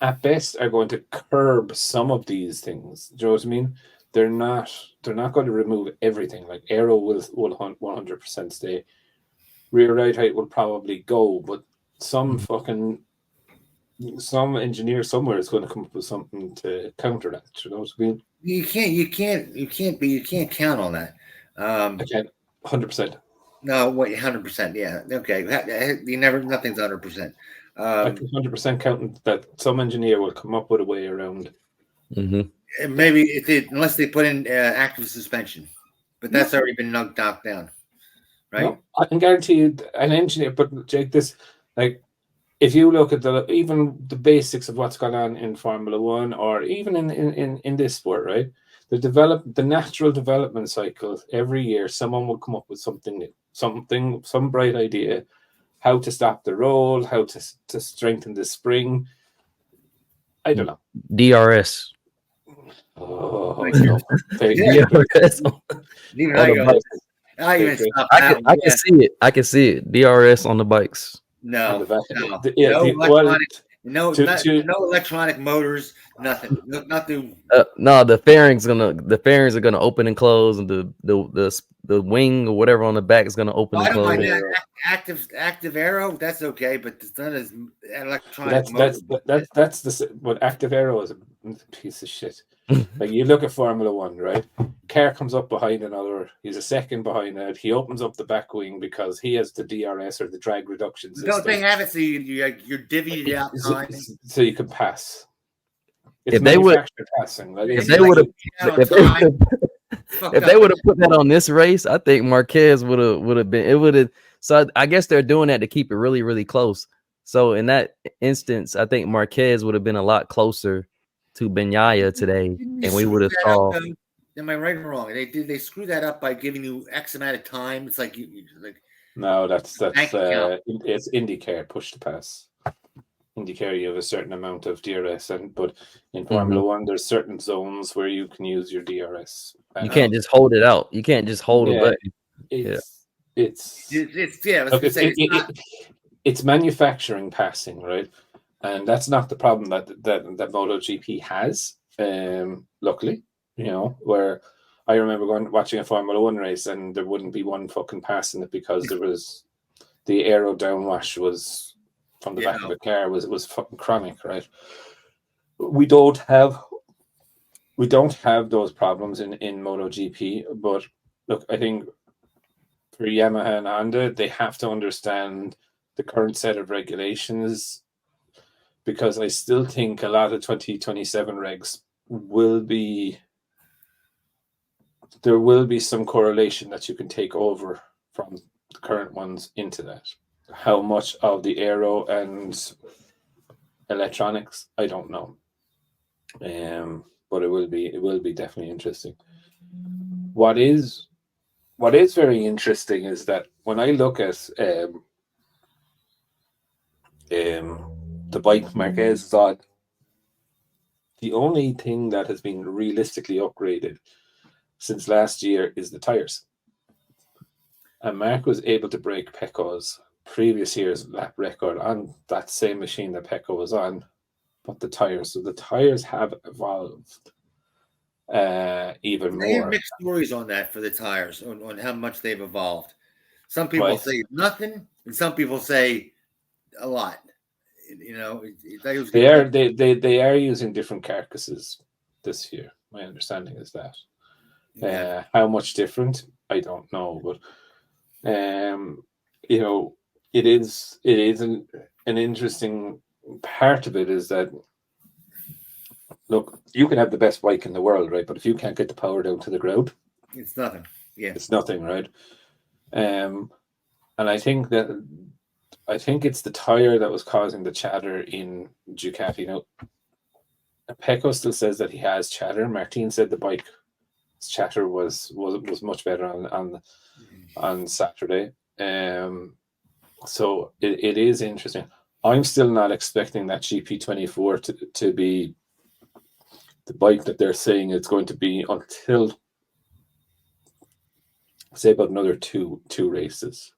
at best are going to curb some of these things. Do you know what I mean? They're not going to remove everything. Like, aero will 100% stay. Rear ride height will probably go, but some engineer somewhere is going to come up with something to counter that. You know what I mean? You can't count on that. I can't. 100%. No, wait, 100%. Yeah, okay. Nothing's 100%. I can 100% count that some engineer will come up with a way around. Mm-hmm. Maybe unless they put in active suspension, but that's already been knocked down, right? No, I can guarantee you an engineer. But Jake, this, like, if you look at even the basics of what's gone on in Formula One, or even in this sport, right? The natural development cycle, every year someone will come up with something new, some bright idea, how to stop the roll, how to strengthen the spring. I don't know. DRS. Oh no. DRS. I can see it. I can see it. DRS on the bikes. No electronic motors, nothing. Nothing. No, the fairings are gonna open and close, and the wing or whatever on the back is gonna open and close. Active aero, that's okay, but it's not as electronic. But active aero is a piece of shit. Like, you look at Formula One, right? Car comes up behind another. He's a second behind it. He opens up the back wing because he has the DRS, or the drag reduction system. Don't they have it so you're divvied it out so you can pass? It's if they would passing. If they would have put that on this race, I think Marquez would have been. It would have. So I guess they're doing that to keep it really, really close. So in that instance, I think Marquez would have been a lot closer to Bagnaia today, and we would have saw. Am I right or wrong? They screw that up by giving you X amount of time. It's like no, that's it's IndyCar push to pass. IndyCar, you have a certain amount of DRS, but in Formula One, there's certain zones where you can use your DRS. You can't just hold it out. You can't just hold a button. It's manufacturing passing, right? And that's not the problem that MotoGP has. Luckily, where I remember watching a Formula One race, and there wouldn't be one fucking pass in it because there was the aero downwash was from the back of the car was fucking chronic, right? We don't have those problems in MotoGP, but look, I think for Yamaha and Honda, they have to understand the current set of regulations, because I still think a lot of 2027 regs there will be some correlation that you can take over from the current ones into that. How much of the aero and electronics, I don't know. But it will be definitely interesting. What is very interesting is that when I look at the bike Marquez is on, the only thing that has been realistically upgraded since last year is the tires. And Mark was able to break Pecco's previous year's lap record on that same machine that Pecco was on, but the tires. So the tires have evolved even more. They have mixed stories on that for the tires, on how much they've evolved. Some people say nothing, and some people say a lot. They are using different carcasses this year. My understanding is that. Yeah. How much different, I don't know, but it is an interesting part of it is that, look, you can have the best bike in the world, right? But if you can't get the power down to the ground, it's nothing. Yeah, it's nothing, right? And I think it's the tire that was causing the chatter in Ducati. Now, Pecco still says that he has chatter. Martin said the bike's chatter was much better on Saturday. So it is interesting. I'm still not expecting that GP24 to be the bike that they're saying it's going to be until, say, about another two races.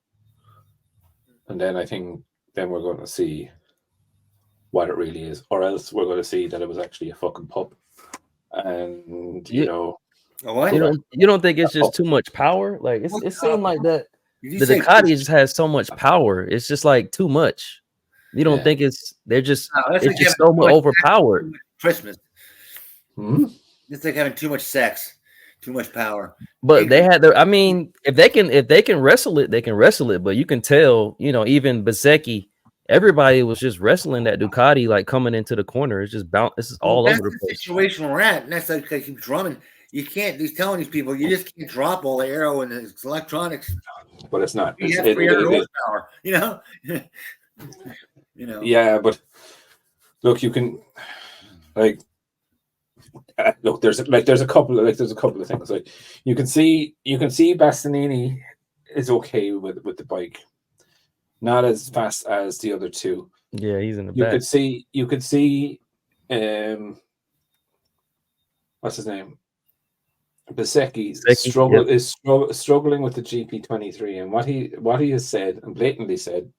And then I think we're going to see what it really is, or else we're going to see that it was actually a fucking pup. And you don't think it's just too much power? Like it seemed like that the Ducati just has so much power. It's just like too much. You don't think it's just so much overpowered. Christmas. It's like having too much sex. Too much power. But they had if they can wrestle it, they can wrestle it. But you can tell, even Bezzecchi, everybody was just wrestling that Ducati, like coming into the corner. It's just this is all over the place. Situation we're at, and that's like keep drumming. You can't. He's telling these people you just can't drop all the aero and the electronics. But it's not. You have 300 horsepower. Yeah, but look, you can look. There's a couple of things. Like you can see Bastianini is okay with the bike, not as fast as the other two. Yeah, he's in the You back. could see what's his name? Bezzecchi is struggling with the GP23, and what he has said and blatantly said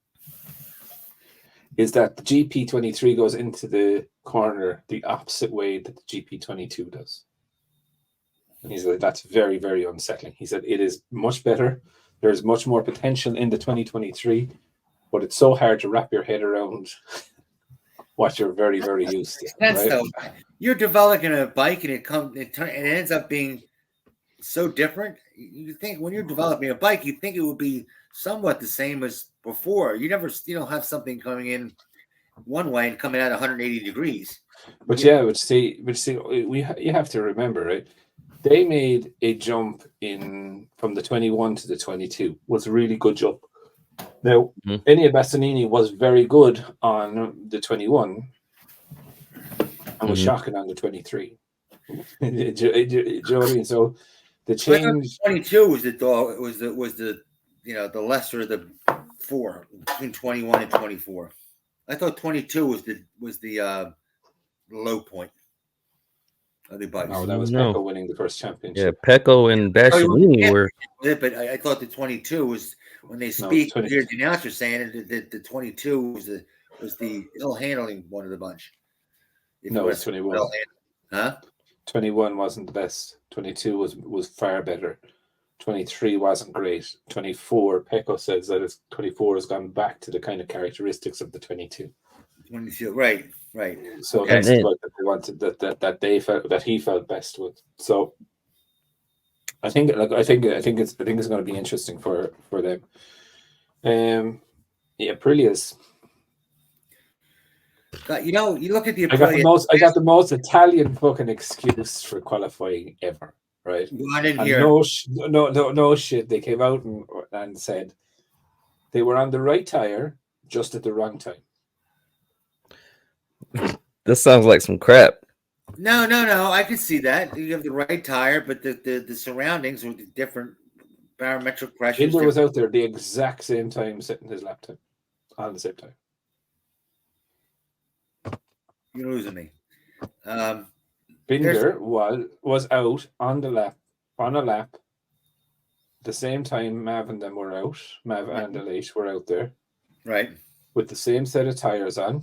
is that the GP23 goes into the corner the opposite way that the GP22 does. And he said that's very, very unsettling. He said it is much better. There's much more potential in the 2023, but it's so hard to wrap your head around what you're very, very used to. Right? So you're developing a bike and it ends up being so different. You think when you're developing a bike, you think it would be somewhat the same as before. You don't have something coming in one way and coming out 180 degrees. But you have to remember, right? They made a jump from the 21 to the 22. Was a really good jump. Now, Enea Bastianini was very good on the 21 and was shocking on the 23. Do you know what I mean? So the change. 22 was the the lesser of the four between 21 and 24. I thought 22 was the low point of the bikes. No, that was Pecco winning the first championship. Yeah, Pecco and Bastianini were. But I thought the 22 was when they speak. You hear the announcer saying that the 22 was the ill handling one of the bunch. No, it's 21. Huh? 21 wasn't the best. 22 was far better. 23 wasn't great. 24, Pecco says that 24 has gone back to the kind of characteristics of the 22. 22, right. So that's what they wanted that he felt best with. So I think it's going to be interesting for them. Aprilia's. You look at the Aprilia. I got the most Italian fucking excuse for qualifying ever. Right? I didn't hear. No shit. They came out and said they were on the right tire just at the wrong time. This sounds like some crap. No. I can see that. You have the right tire, but the surroundings were different barometric pressures. Binder was out there the exact same time setting his lap time on the same time. You're losing me. Binder was out on a lap the same time Mav and them were out. Mav and Elite were out there. Right. With the same set of tires on.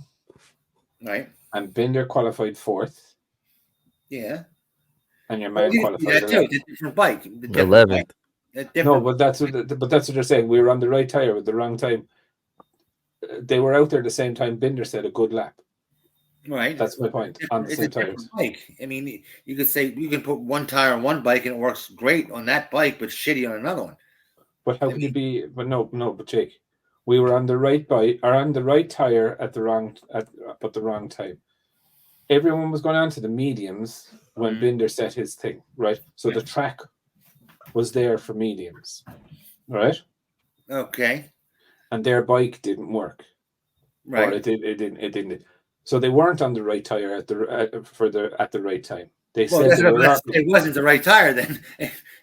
Right. And Binder qualified 4th. Yeah. And your man qualified 11th. The different bike. 11th. No, but that's what they're saying. We were on the right tire with the wrong time. They were out there the same time Binder said a good lap. Right. That's my point. On the same tires. Bike. I mean, you could say you can put one tire on one bike and it works great on that bike, but shitty on another one. But how can you be? But no. But Jake, we were on the right bike or on the right tire at the wrong time. Everyone was going on to the mediums when Binder set his thing, right? So the track was there for mediums, right? Okay. And their bike didn't work, right? Or it didn't. So they weren't on the right tire at the right time. They said it wasn't the right tire then.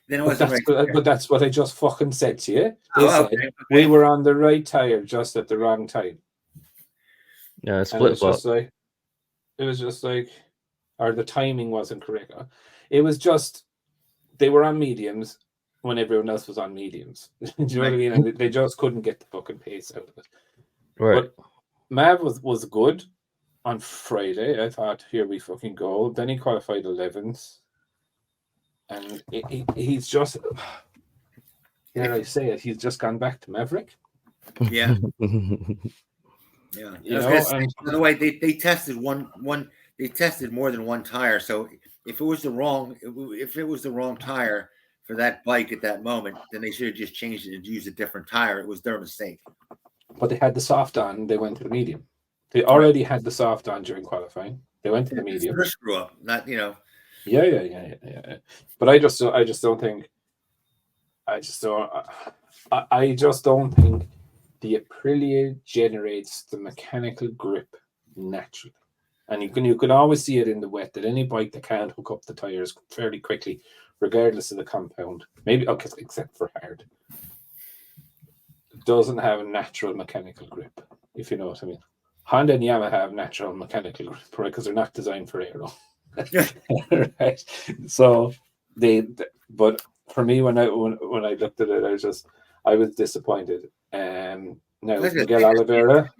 Then it wasn't right tire. But that's what I just fucking said to you. They said we were on the right tire just at the wrong time. Yeah, it's flip flop. It was just like, or the timing wasn't correct. It was just they were on mediums when everyone else was on mediums. Do you know what I mean? And they just couldn't get the fucking pace out of it. Right. But Mav was good on Friday. I thought, here we fucking go. Then he qualified 11th. And he's just, dare I say it, he's just gone back to Maverick. Yeah. Yeah. By the way, they tested they tested more than one tire. So if it was the wrong tire for that bike at that moment, then they should have just changed it and used a different tire. It was their mistake. But they had the soft on, they went to the medium. They already had the soft on during qualifying. They went to the medium. It's screw up, not Yeah. But I just don't think the the Aprilia generates the mechanical grip naturally. And you can always see it in the wet that any bike that can't hook up the tires fairly quickly, regardless of the compound, maybe okay, except for hard, doesn't have a natural mechanical grip, if you know what I mean. Honda and Yamaha have natural mechanical grip, right? Because they're not designed for aero. Right. So but for me, when I looked at it, I was disappointed. Now Miguel Oliveira,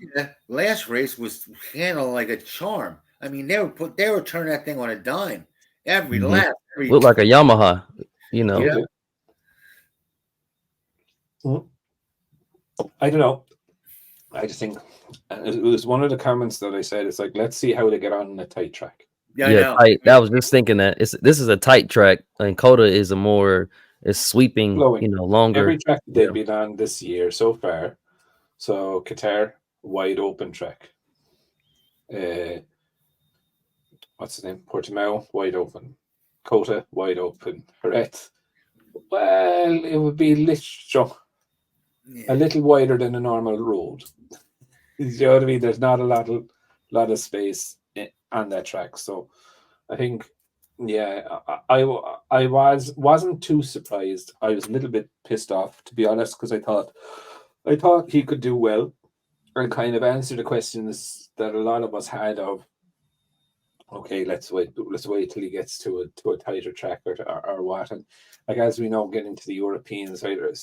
last race was handled like a charm. I mean, they were turning that thing on a dime every lap. Looked like a Yamaha, you know. Yeah. I don't know. I just think it was one of the comments that I said. It's like, let's see how they get on in a tight track. Yeah, tight. I was just thinking that this is a tight track, and Coda is it's sweeping, flowing. You know, longer. Every track they've been on this year so far. So Qatar, wide open track. What's his name? Portimao, wide open. Kota, wide open. Jerez, well, it would be a little wider than a normal road. You know what I mean? There's not a lot of space on that track. So I think, I wasn't too surprised. I was a little bit pissed off, to be honest, because I thought he could do well and kind of answer the questions that a lot of us had of, okay, let's wait till he gets to a tighter track or what. And like, as we know, getting to the European side of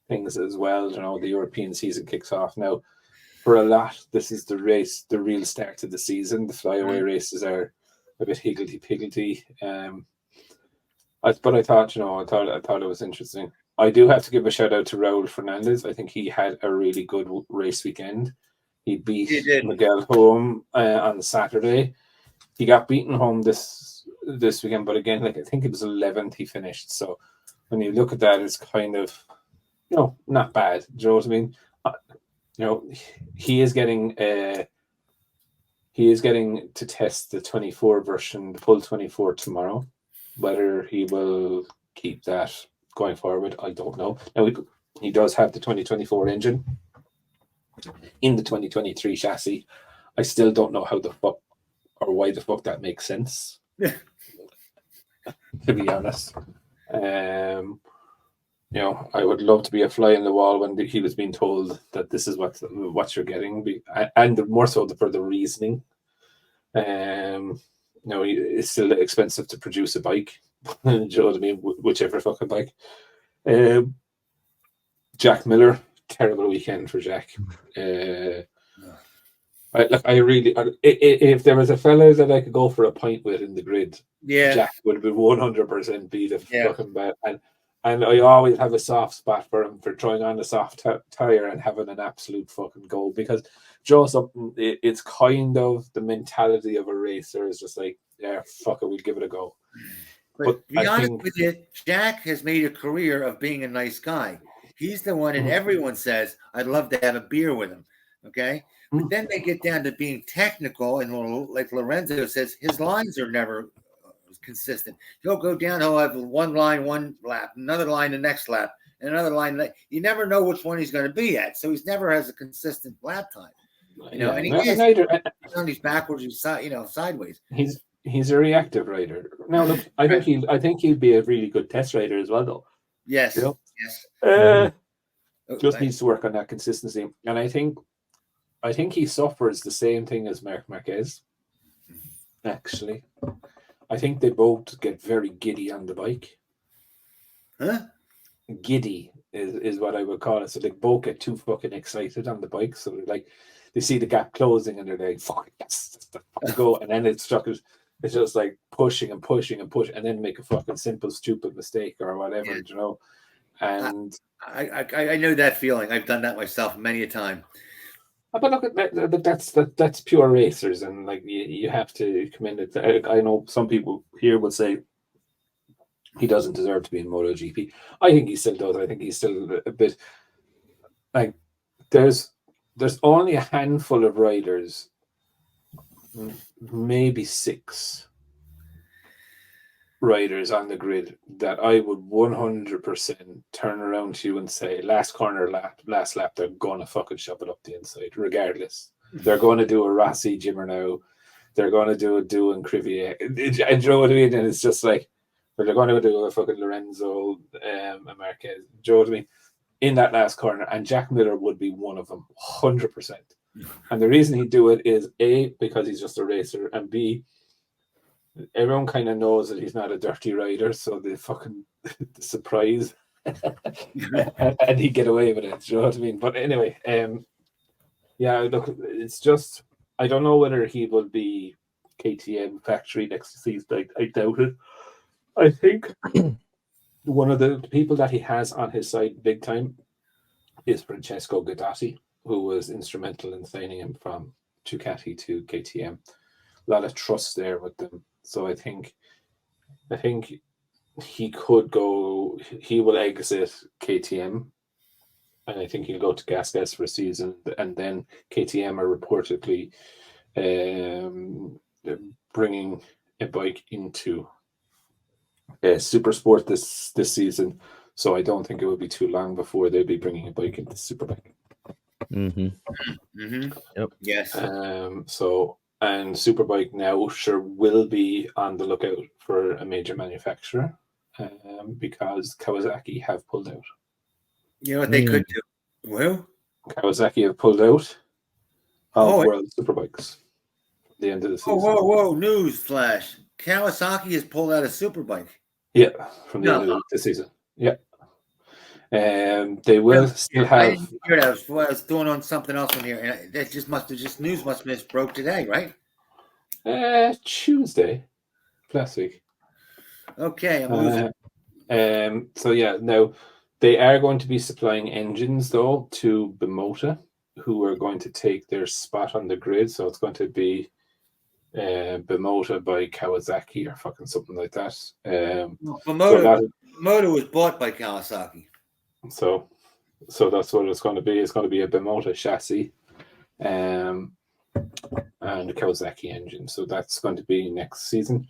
things as well, you know, the European season kicks off now. For a lot, this is the real start of the season. The flyaway races are a bit higgledy-piggledy. But I thought it was interesting. I do have to give a shout out to Raul Fernandez. I think he had a really good race weekend. He beat Miguel home on Saturday. He got beaten home this weekend, but again, like, I think it was 11th he finished. So when you look at that, it's kind of, you know, not bad. Do you know what I mean? You know, he is getting to test the 24 version, the full 24 tomorrow. Whether he will keep that going forward, I don't know. Now he does have the 2024 engine in the 2023 chassis. I still don't know how the fuck or why the fuck that makes sense. To be honest. You know, I would love to be a fly in the wall when he was being told that this is what you're getting, and more so for the reasoning. You know, it's still expensive to produce a bike. Do you know what I mean? Whichever fucking bike. Jack Miller, terrible weekend for Jack. If there was a fellow that I could go for a pint with in the grid, Jack would be 100% beat a fucking bet. And I always have a soft spot for him for trying on a soft tire and having an absolute fucking go, because it's kind of the mentality of a racer is just like, yeah, fuck it, we'll give it a go. But to be honest with you, Jack has made a career of being a nice guy. He's the one that everyone says, I'd love to have a beer with him. Okay? But then they get down to being technical, and like Lorenzo says, his lines are never consistent. He'll go down, he'll have one line one lap, another line the next lap, and another line. You never know which one he's going to be at, so he's never has a consistent lap time. You know, and he's backwards, he's sideways. He's a reactive rider. Now, look, I think he'd be a really good test rider as well, though. Yes, you know? yes. Just needs to work on that consistency, and I think he suffers the same thing as Marc Marquez. Actually, I think they both get very giddy on the bike. Huh? Giddy is what I would call it. So they both get too fucking excited on the bike. So like they see the gap closing and they're like, "Fuck, yes, go!" And then it's just like pushing and pushing and push, and then make a fucking simple stupid mistake or whatever, you know. And I know that feeling. I've done that myself many a time. But look at that. That's pure racers, and like you have to commend it. I know some people here would say he doesn't deserve to be in MotoGP. I think he still does. I think he's still a bit like there's only a handful of riders, maybe 6, riders on the grid that I would 100% turn around to you and say, last last lap, they're going to fucking shove it up the inside, regardless. They're going to do a Rossi Jimmer now. They're going to do a Dewan Crivier. And you know what I mean? And it's just like, or they're going to do a fucking Lorenzo Marquez. Do you know what I mean? In that last corner. And Jack Miller would be one of them, 100%. And the reason he'd do it is, A, because he's just a racer, and B, everyone kind of knows that he's not a dirty rider, so the fucking the surprise and he'd get away with it. Do you know what I mean? But anyway, yeah, look, it's just, I don't know whether he will be KTM factory next season. I doubt it. I think one of the people that he has on his side big time is Francesco Guidotti, who was instrumental in signing him from Ducati to KTM. A lot of trust there with them. So I think he could go, he will exit KTM, and I think he'll go to Gasgas for a season, and then KTM are reportedly bringing a bike into Super Sport this season. So I don't think it will be too long before they'll be bringing a bike into Superbike. Yep. Yes. So, and Superbike now will be on the lookout for a major manufacturer, because Kawasaki have pulled out. You know what they could do? Well, Kawasaki have pulled out of World Superbikes at the end of the season. Whoa! News flash: Kawasaki has pulled out of Superbike. Yeah, from the end of the season. Yeah. They will still have. I didn't hear that. I was doing on something else in here, and that just news must have broke today, right? Tuesday, last week. Okay, I'm losing. So yeah, now they are going to be supplying engines though to Moto, who are going to take their spot on the grid. So it's going to be Moto by Kawasaki or fucking something like that. Moto was bought by Kawasaki. So that's what it's going to be. It's going to be a Moto chassis and a Kawasaki engine. So that's going to be next season.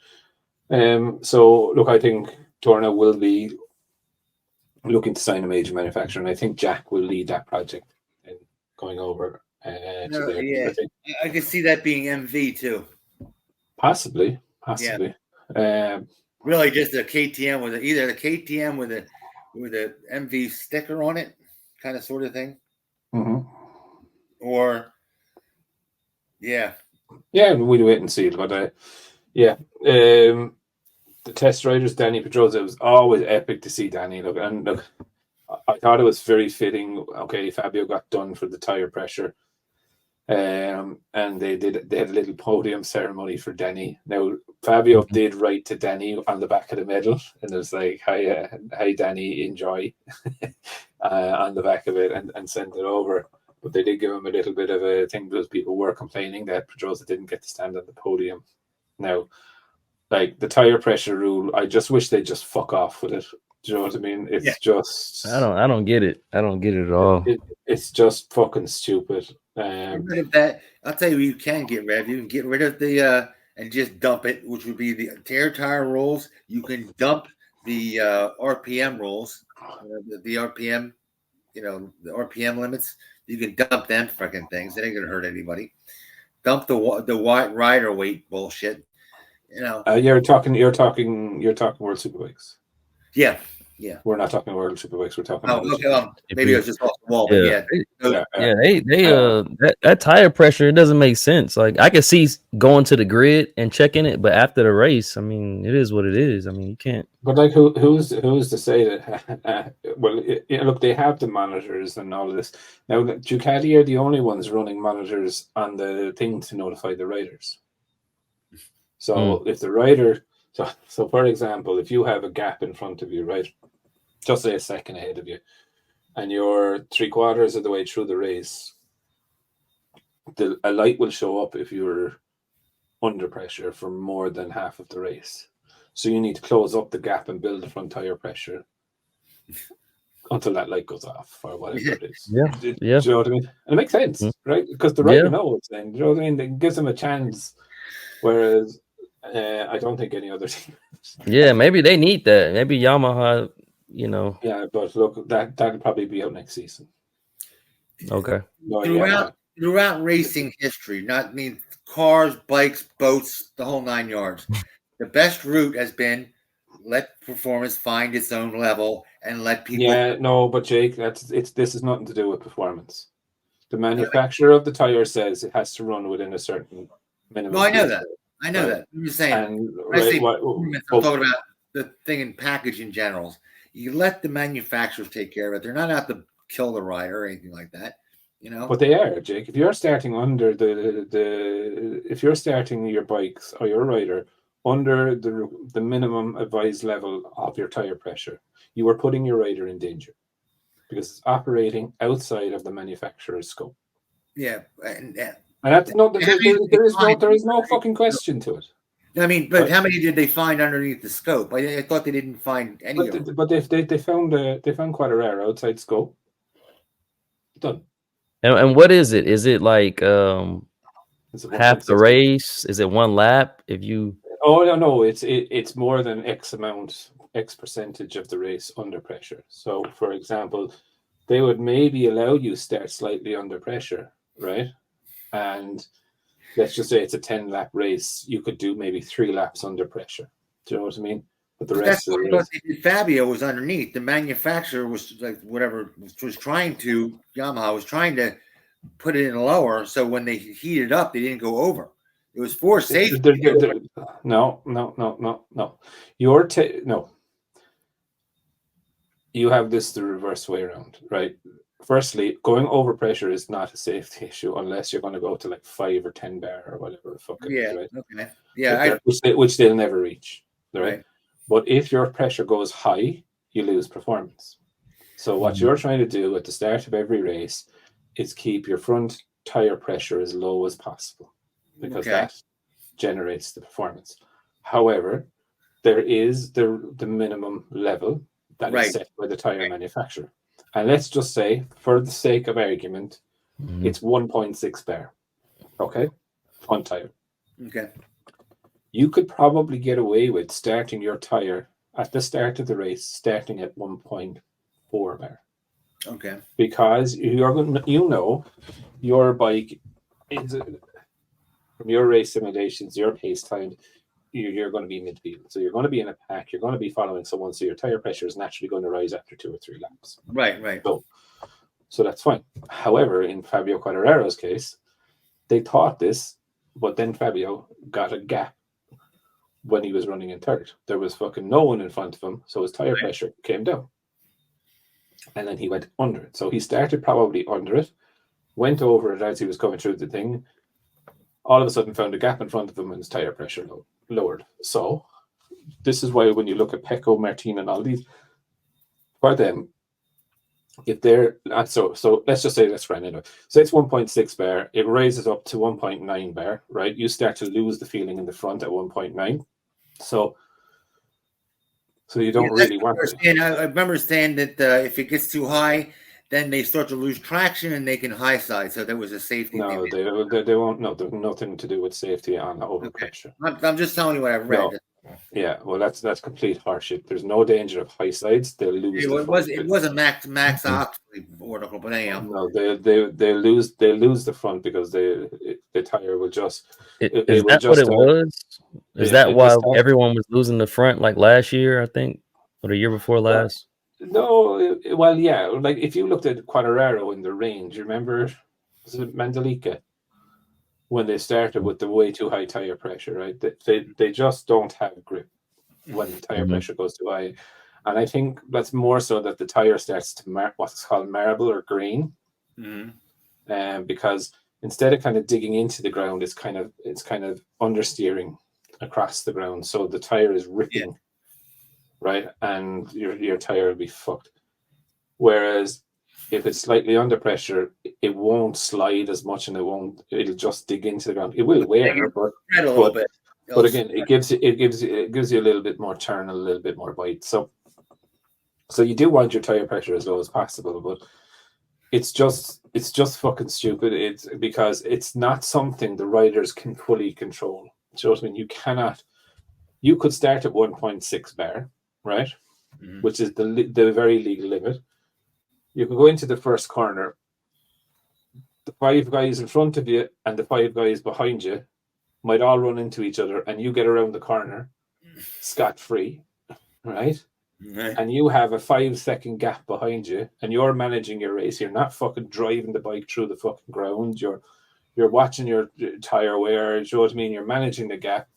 So look, I think Dorna will be looking to sign a major manufacturer, and I think Jack will lead that project and going over to there. Yeah, I can see that being MV too. Possibly. Yeah. Really, just a KTM with either the KTM with a MV sticker on it, kind of sort of thing, or we'll wait and see. But the test riders, Danny Pedrosa, it was always epic to see Danny. Look, I thought it was very fitting. Okay, Fabio got done for the tire pressure. And they had a little podium ceremony for Danny. Now Fabio did write to Danny on the back of the medal, and it was like, hi Danny, enjoy on the back of it, and sent it over. But they did give him a little bit of a thing because people were complaining that Pedrosa didn't get to stand on the podium. Now, like the tire pressure rule, I just wish they'd just fuck off with it. Do you know what I mean? It's just I don't get it. I don't get it at all. It's just fucking stupid. Get rid of that. I'll tell you, you can get rid of. You can get rid of the and just dump it, which would be the tear tire rules. You can dump the RPM rules, the RPM, the RPM limits. You can dump them fucking things. It ain't gonna hurt anybody. Dump the rider weight bullshit. You're talking World Superbikes. Yeah. We're not talking World Superbikes. We're talking. Maybe I was just off the wall. That tire pressure, it doesn't make sense. Like I could see going to the grid and checking it, but after the race, I mean, it is what it is. I mean, you can't. But like, who's to say that? Look, they have the monitors and all of this. Now, Ducati are the only ones running monitors on the thing to notify the riders. So if the rider. So for example, if you have a gap in front of you, right, just say a second ahead of you, and you're 3/4 of the way through the race, a light will show up if you're under pressure for more than half of the race. So you need to close up the gap and build the front tire pressure until that light goes off or whatever it is. Yeah. Do you know what I mean? And it makes sense, right? Because the rider knows then. Do you know what I mean? It gives them a chance. Whereas I don't think any other team Yeah, maybe they need that. Maybe Yamaha, Yeah, but look, that'll probably be out next season. Okay. Throughout racing history, not mean cars, bikes, boats, the whole 9 yards, the best route has been let performance find its own level and let people. Yeah, no, but Jake, this has nothing to do with performance. The manufacturer of the tire says it has to run within a certain minimum. No, I know that. I know that. I'm just saying. And when I say performance, I'm talking about the thing in package in general. You let the manufacturers take care of it. They're not out to kill the rider or anything like that. But they are, Jake. If you're starting under if you're starting your bikes or your rider under the minimum advised level of your tire pressure, you are putting your rider in danger because it's operating outside of the manufacturer's scope. Yeah, and that's not. There is no fucking question to it. I mean, but how many did they find underneath the scope? I thought they didn't find any. But they found Quattararo outside scope. Done. And what is it? Is it like half the race? Is it one lap? If you no, it's more than X percentage of the race under pressure. So, for example, they would maybe allow you start slightly under pressure, right? And let's just say it's a 10-lap race. You could do maybe 3 laps under pressure. Do you know what I mean? But the rest of the race, Fabio was underneath. The manufacturer was like Yamaha was trying to put it in lower. So when they heated up, they didn't go over. It was for safety. No. You have this the reverse way around, right? Firstly, going over pressure is not a safety issue unless you're going to go to like 5 or 10 bar or whatever the fuck it is, right? Okay. Yeah, which they'll never reach, right? But if your pressure goes high, you lose performance. So what you're trying to do at the start of every race is keep your front tire pressure as low as possible because that generates the performance. However, there is the minimum level that is set by the tire manufacturer. And let's just say, for the sake of argument, it's 1.6 bar. Okay? On tire. Okay. You could probably get away with starting your tire at the start of the race, starting at 1.4 bar. Okay. Because your bike is, from your race simulations, your pace time, you're going to be midfield. So you're going to be in a pack. You're going to be following someone. So your tire pressure is naturally going to rise after 2 or 3 laps. Right. So that's fine. However, in Fabio Quattararo's case, they thought this, but then Fabio got a gap when he was running in third. There was fucking no one in front of him. So his tire pressure came down. And then he went under it. So he started probably under it, went over it as he was going through the thing. All of a sudden found a gap in front of him and his tire pressure lowered. So this is why when you look at Pecco, Martin and all these, for them, if they're so let's just say let's run it. So it's 1.6 bar, it raises up to 1.9 bar, right? You start to lose the feeling in the front at 1.9. So you don't really want it. I remember saying that if it gets too high, then they start to lose traction and they can high side. So there was a safety. No, they won't. No, there's nothing to do with safety on over pressure. I'm just telling you what I've read. No. Yeah, well, that's complete horseshit. There's no danger of high sides. They'll lose. It was a Max Oxley article, but anyhow. No, they lose the front because the tire will just. Is that what it was? Is that why everyone was losing the front like last year? I think, or the year before last. No, well, yeah. Like if you looked at Quattararo in the range, remember, was it Mandalika? When they started with the way too high tire pressure, right? They just don't have grip when the tire pressure goes too high. And I think that's more so that the tire starts to what's called marble or green. Because instead of kind of digging into the ground, it's kind of understeering across the ground. So the tire is ripping, right? And your tire will be fucked. Whereas if it's slightly under pressure, it won't slide as much, and it'll just dig into the ground. It will wear, but again, it gives you a little bit more turn, a little bit more bite. So you do want your tire pressure as low as possible, but it's just fucking stupid. It's because it's not something the riders can fully control. Do you know what I mean? You could start at 1.6 bar, right? Mhm. Which is the very legal limit. You could go into the first corner. The 5 guys in front of you and the 5 guys behind you might all run into each other, and you get around the corner scot-free, right? Right. And you have a 5-second gap behind you, and you're managing your race. You're not fucking driving the bike through the fucking ground. You're watching your tire wear. You know what I mean? You're managing the gap,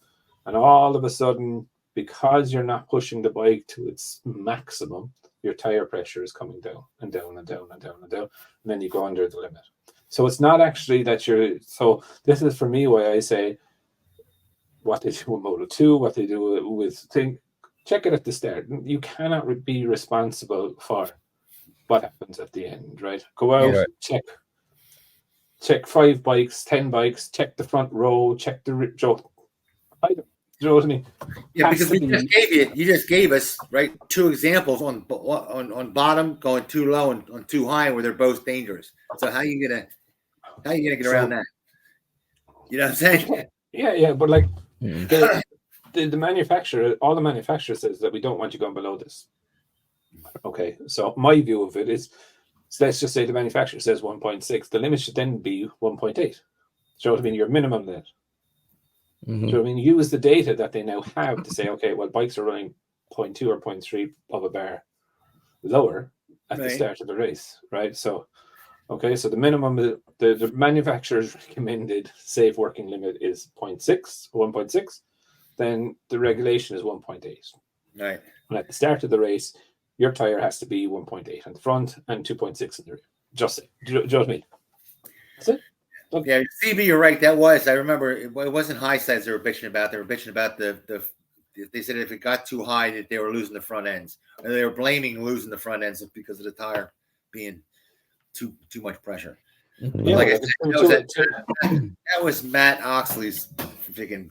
and all of a sudden, because you're not pushing the bike to its maximum, your tire pressure is coming down and down and down and down and down, and then you go under the limit. So it's not actually that you're. So this is for me why I say what they do with Moto 2, what they do with thing. Check it at the start. You cannot be responsible for what happens at the end, right? Go out, Yeah. check 5 bikes, 10 bikes, check the front row, check the you know what I mean? Yeah, because you just gave us right 2 examples on bottom going too low and on too high where they're both dangerous. So how are you gonna get around that? You know what I'm saying? Yeah, but like the manufacturer, all the manufacturer says that we don't want you going below this. Okay, so my view of it is, so let's just say the manufacturer says 1.6. The limit should then be 1.8. Do you know what I mean? Your minimum limit. Do you know what I mean? Use the data that they now have to say, okay, well, bikes are running 0.2 or 0.3 of a bar lower at the start of the race, right? So, okay, so the minimum, the manufacturer's recommended safe working limit is 1.6. Then the regulation is 1.8. Right. And at the start of the race, your tire has to be 1.8 on the front and 2.6 in the rear. Just say. Do you know what I mean? That's it. Yeah, CB, you're right. That was, I remember, it wasn't high sides they were bitching about. They were bitching about they said if it got too high that they were losing the front ends. And they were blaming losing the front ends because of the tire being too much pressure. Yeah, like I said, that was Matt Oxley's freaking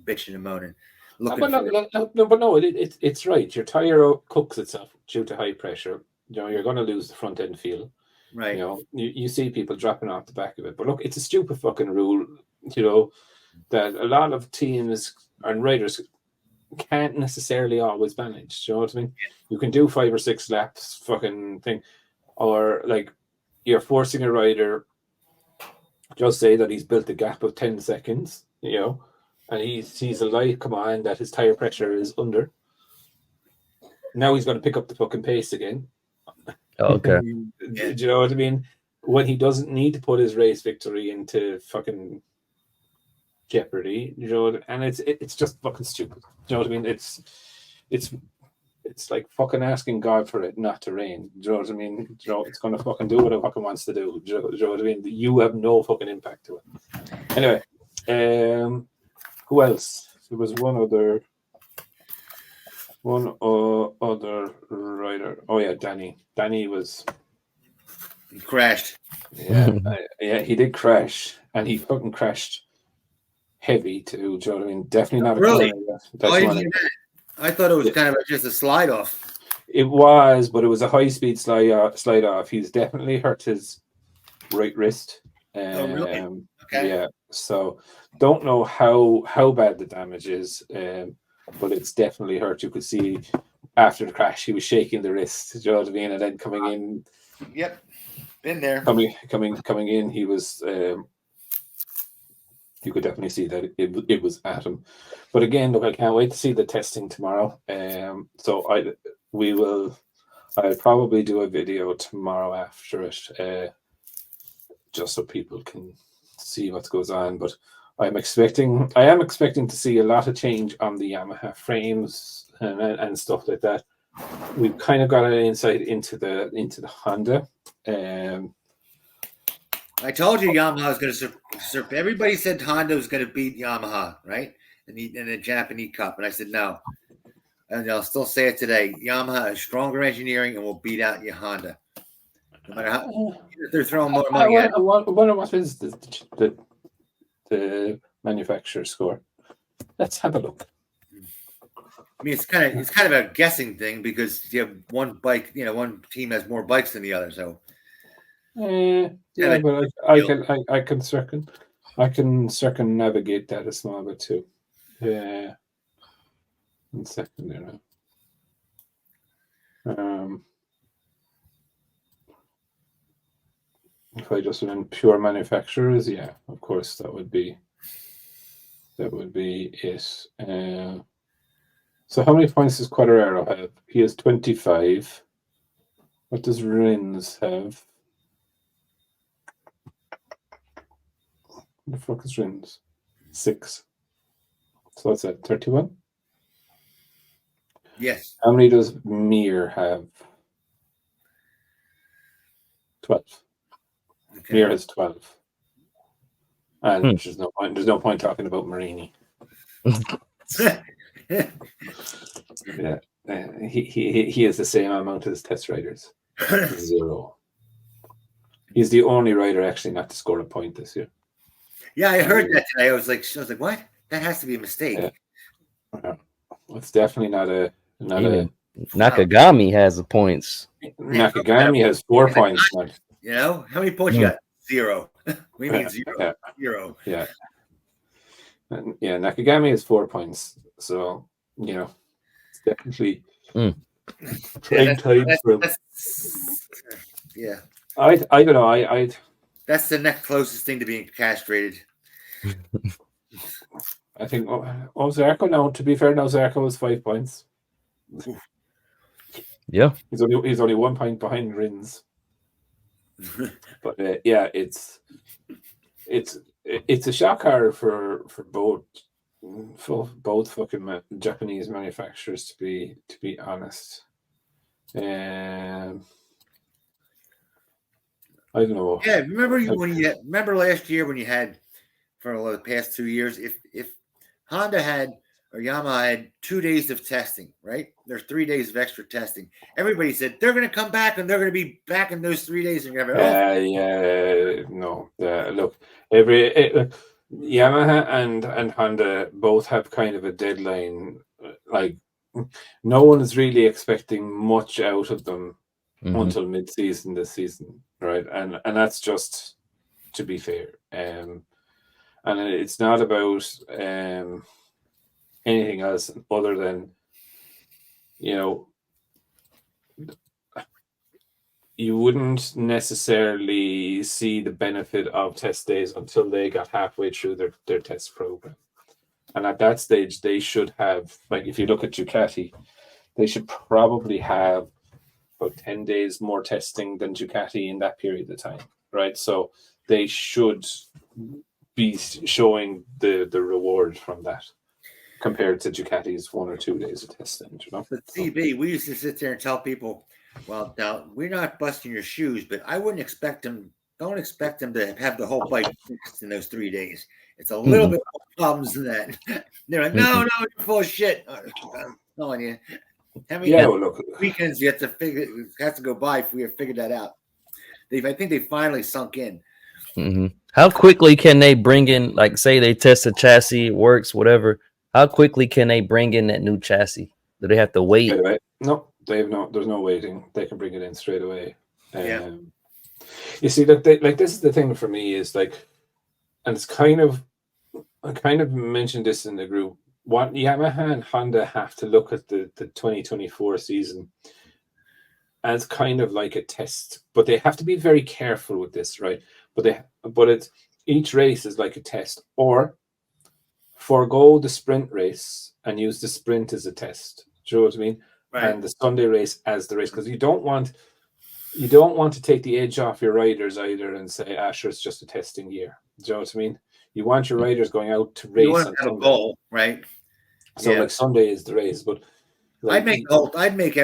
bitching and moaning. But no, it's right. Your tire cooks itself due to high pressure. You know, you're going to lose the front end feel. Right. You know, you see people dropping off the back of it. But look, it's a stupid fucking rule, you know, that a lot of teams and riders can't necessarily always manage. Do you know what I mean? You can do 5 or 6 laps fucking thing. Or like you're forcing a rider, just say that he's built a gap of 10 seconds, you know, and he sees a light come on that his tire pressure is under. Now he's going to pick up the fucking pace again. Okay. Do you know what I mean? When he doesn't need to put his race victory into fucking jeopardy, you know, and it's just fucking stupid. Do you know what I mean? It's like fucking asking God for it not to rain. Do you know what I mean? Do you know, it's going to fucking do what it fucking wants to do. Do you know what I mean? You have no fucking impact to it. Anyway, who else? There was one other rider. Oh yeah, Danny. Danny was. He crashed. Yeah, he did crash, and he fucking crashed heavy too. Do you know what I mean? Definitely not really. I thought it was kind of just a slide off. It was, but it was a high-speed slide off. He's definitely hurt his right wrist. Really? Okay. Yeah. So don't know how bad the damage is, but it's definitely hurt. You could see after the crash he was shaking the wrist. Do you know what I mean? And then coming in. Yep. Been there. Coming in, he was. You could definitely see that it was at him. But again, look, I can't wait to see the testing tomorrow. So I'll probably do a video tomorrow after it, just so people can see what goes on. But I am expecting to see a lot of change on the Yamaha frames and stuff like that. We've kind of got an insight into the Honda. I told you Yamaha was going to everybody said Honda was going to beat Yamaha, right? In the Japanese Cup. And I said, no. And I'll still say it today. Yamaha has stronger engineering and will beat out your Honda. No matter how they're throwing more money at it. I wonder what is the manufacturer score. Let's have a look. I mean, it's kind of a guessing thing because you have one bike, one team has more bikes than the other. So but I can circumnavigate that a small bit too. Yeah. in second there now. If I just went pure manufacturers, yeah, of course that would be it. So how many points does Quartararo have? He has 25. What does Rins have? What the fuck is Rins? 6. So what's that? 31? Yes. How many does Mir have? 12. Okay. Mir has 12. And there's no point talking about Marini. Yeah. He has the same amount as test riders. 0. He's the only rider actually not to score a point this year. Yeah, I heard that today. I was like, what? That has to be a mistake. Yeah. It's definitely not a. Nakagami has the points. Nakagami has 4 points. You know, how many points you got? 0. We mean 0. Yeah. 0. Yeah. Yeah, Nakagami has 4 points. So, it's definitely trade time for him. Yeah. I don't know. That's the next closest thing to being castrated. I think Zarco now, to be fair, now Zarco has 5 points. Yeah. He's only 1 point behind Rins. But yeah, it's a shocker for both fucking Japanese manufacturers, to be honest. I don't know. Yeah, remember last year when you had for the past 2 years, if Honda had or Yamaha had 2 days of testing, right? There's 3 days of extra testing. Everybody said they're going to come back and they're going to be back in those 3 days. And look, Yamaha and Honda both have kind of a deadline. Like, no one is really expecting much out of them until mid-season this season, right? And that's just to be fair. And it's not about anything else other than, you wouldn't necessarily see the benefit of test days until they got halfway through their test program. And at that stage, they should have, like, if you look at Ducati, they should probably have about 10 days more testing than Ducati in that period of time, right? So they should be showing the reward from that compared to Ducati's 1 or 2 days of testing. But CB, we used to sit there and tell people, well, now we're not busting your shoes, but I wouldn't expect them. Don't expect them to have the whole bike fixed in those 3 days. It's a little bit more problems than that. They're like, no, you're full of shit. I'm telling you. How many weekends you have to go by if we have figured that out? I think they finally sunk in. How quickly can they bring in, like, say they test the chassis, it works, whatever. How quickly can they bring in that new chassis? Do they have to wait? No, there's no waiting. They can bring it in straight away. You see, this is the thing for me is like, and it's I kind of mentioned this in the group. What Yamaha and Honda have to look at the 2024 season as kind of like a test, but they have to be very careful with this, right? But it's each race is like a test, or forego the sprint race and use the sprint as a test. Do you know what I mean? Right. And the Sunday race as the race, because you don't want to take the edge off your riders either and say, sure, it's just a testing year. Do you know what I mean? You want your riders going out to race. You want to have a goal, right? So like Sunday is the race, but I'd make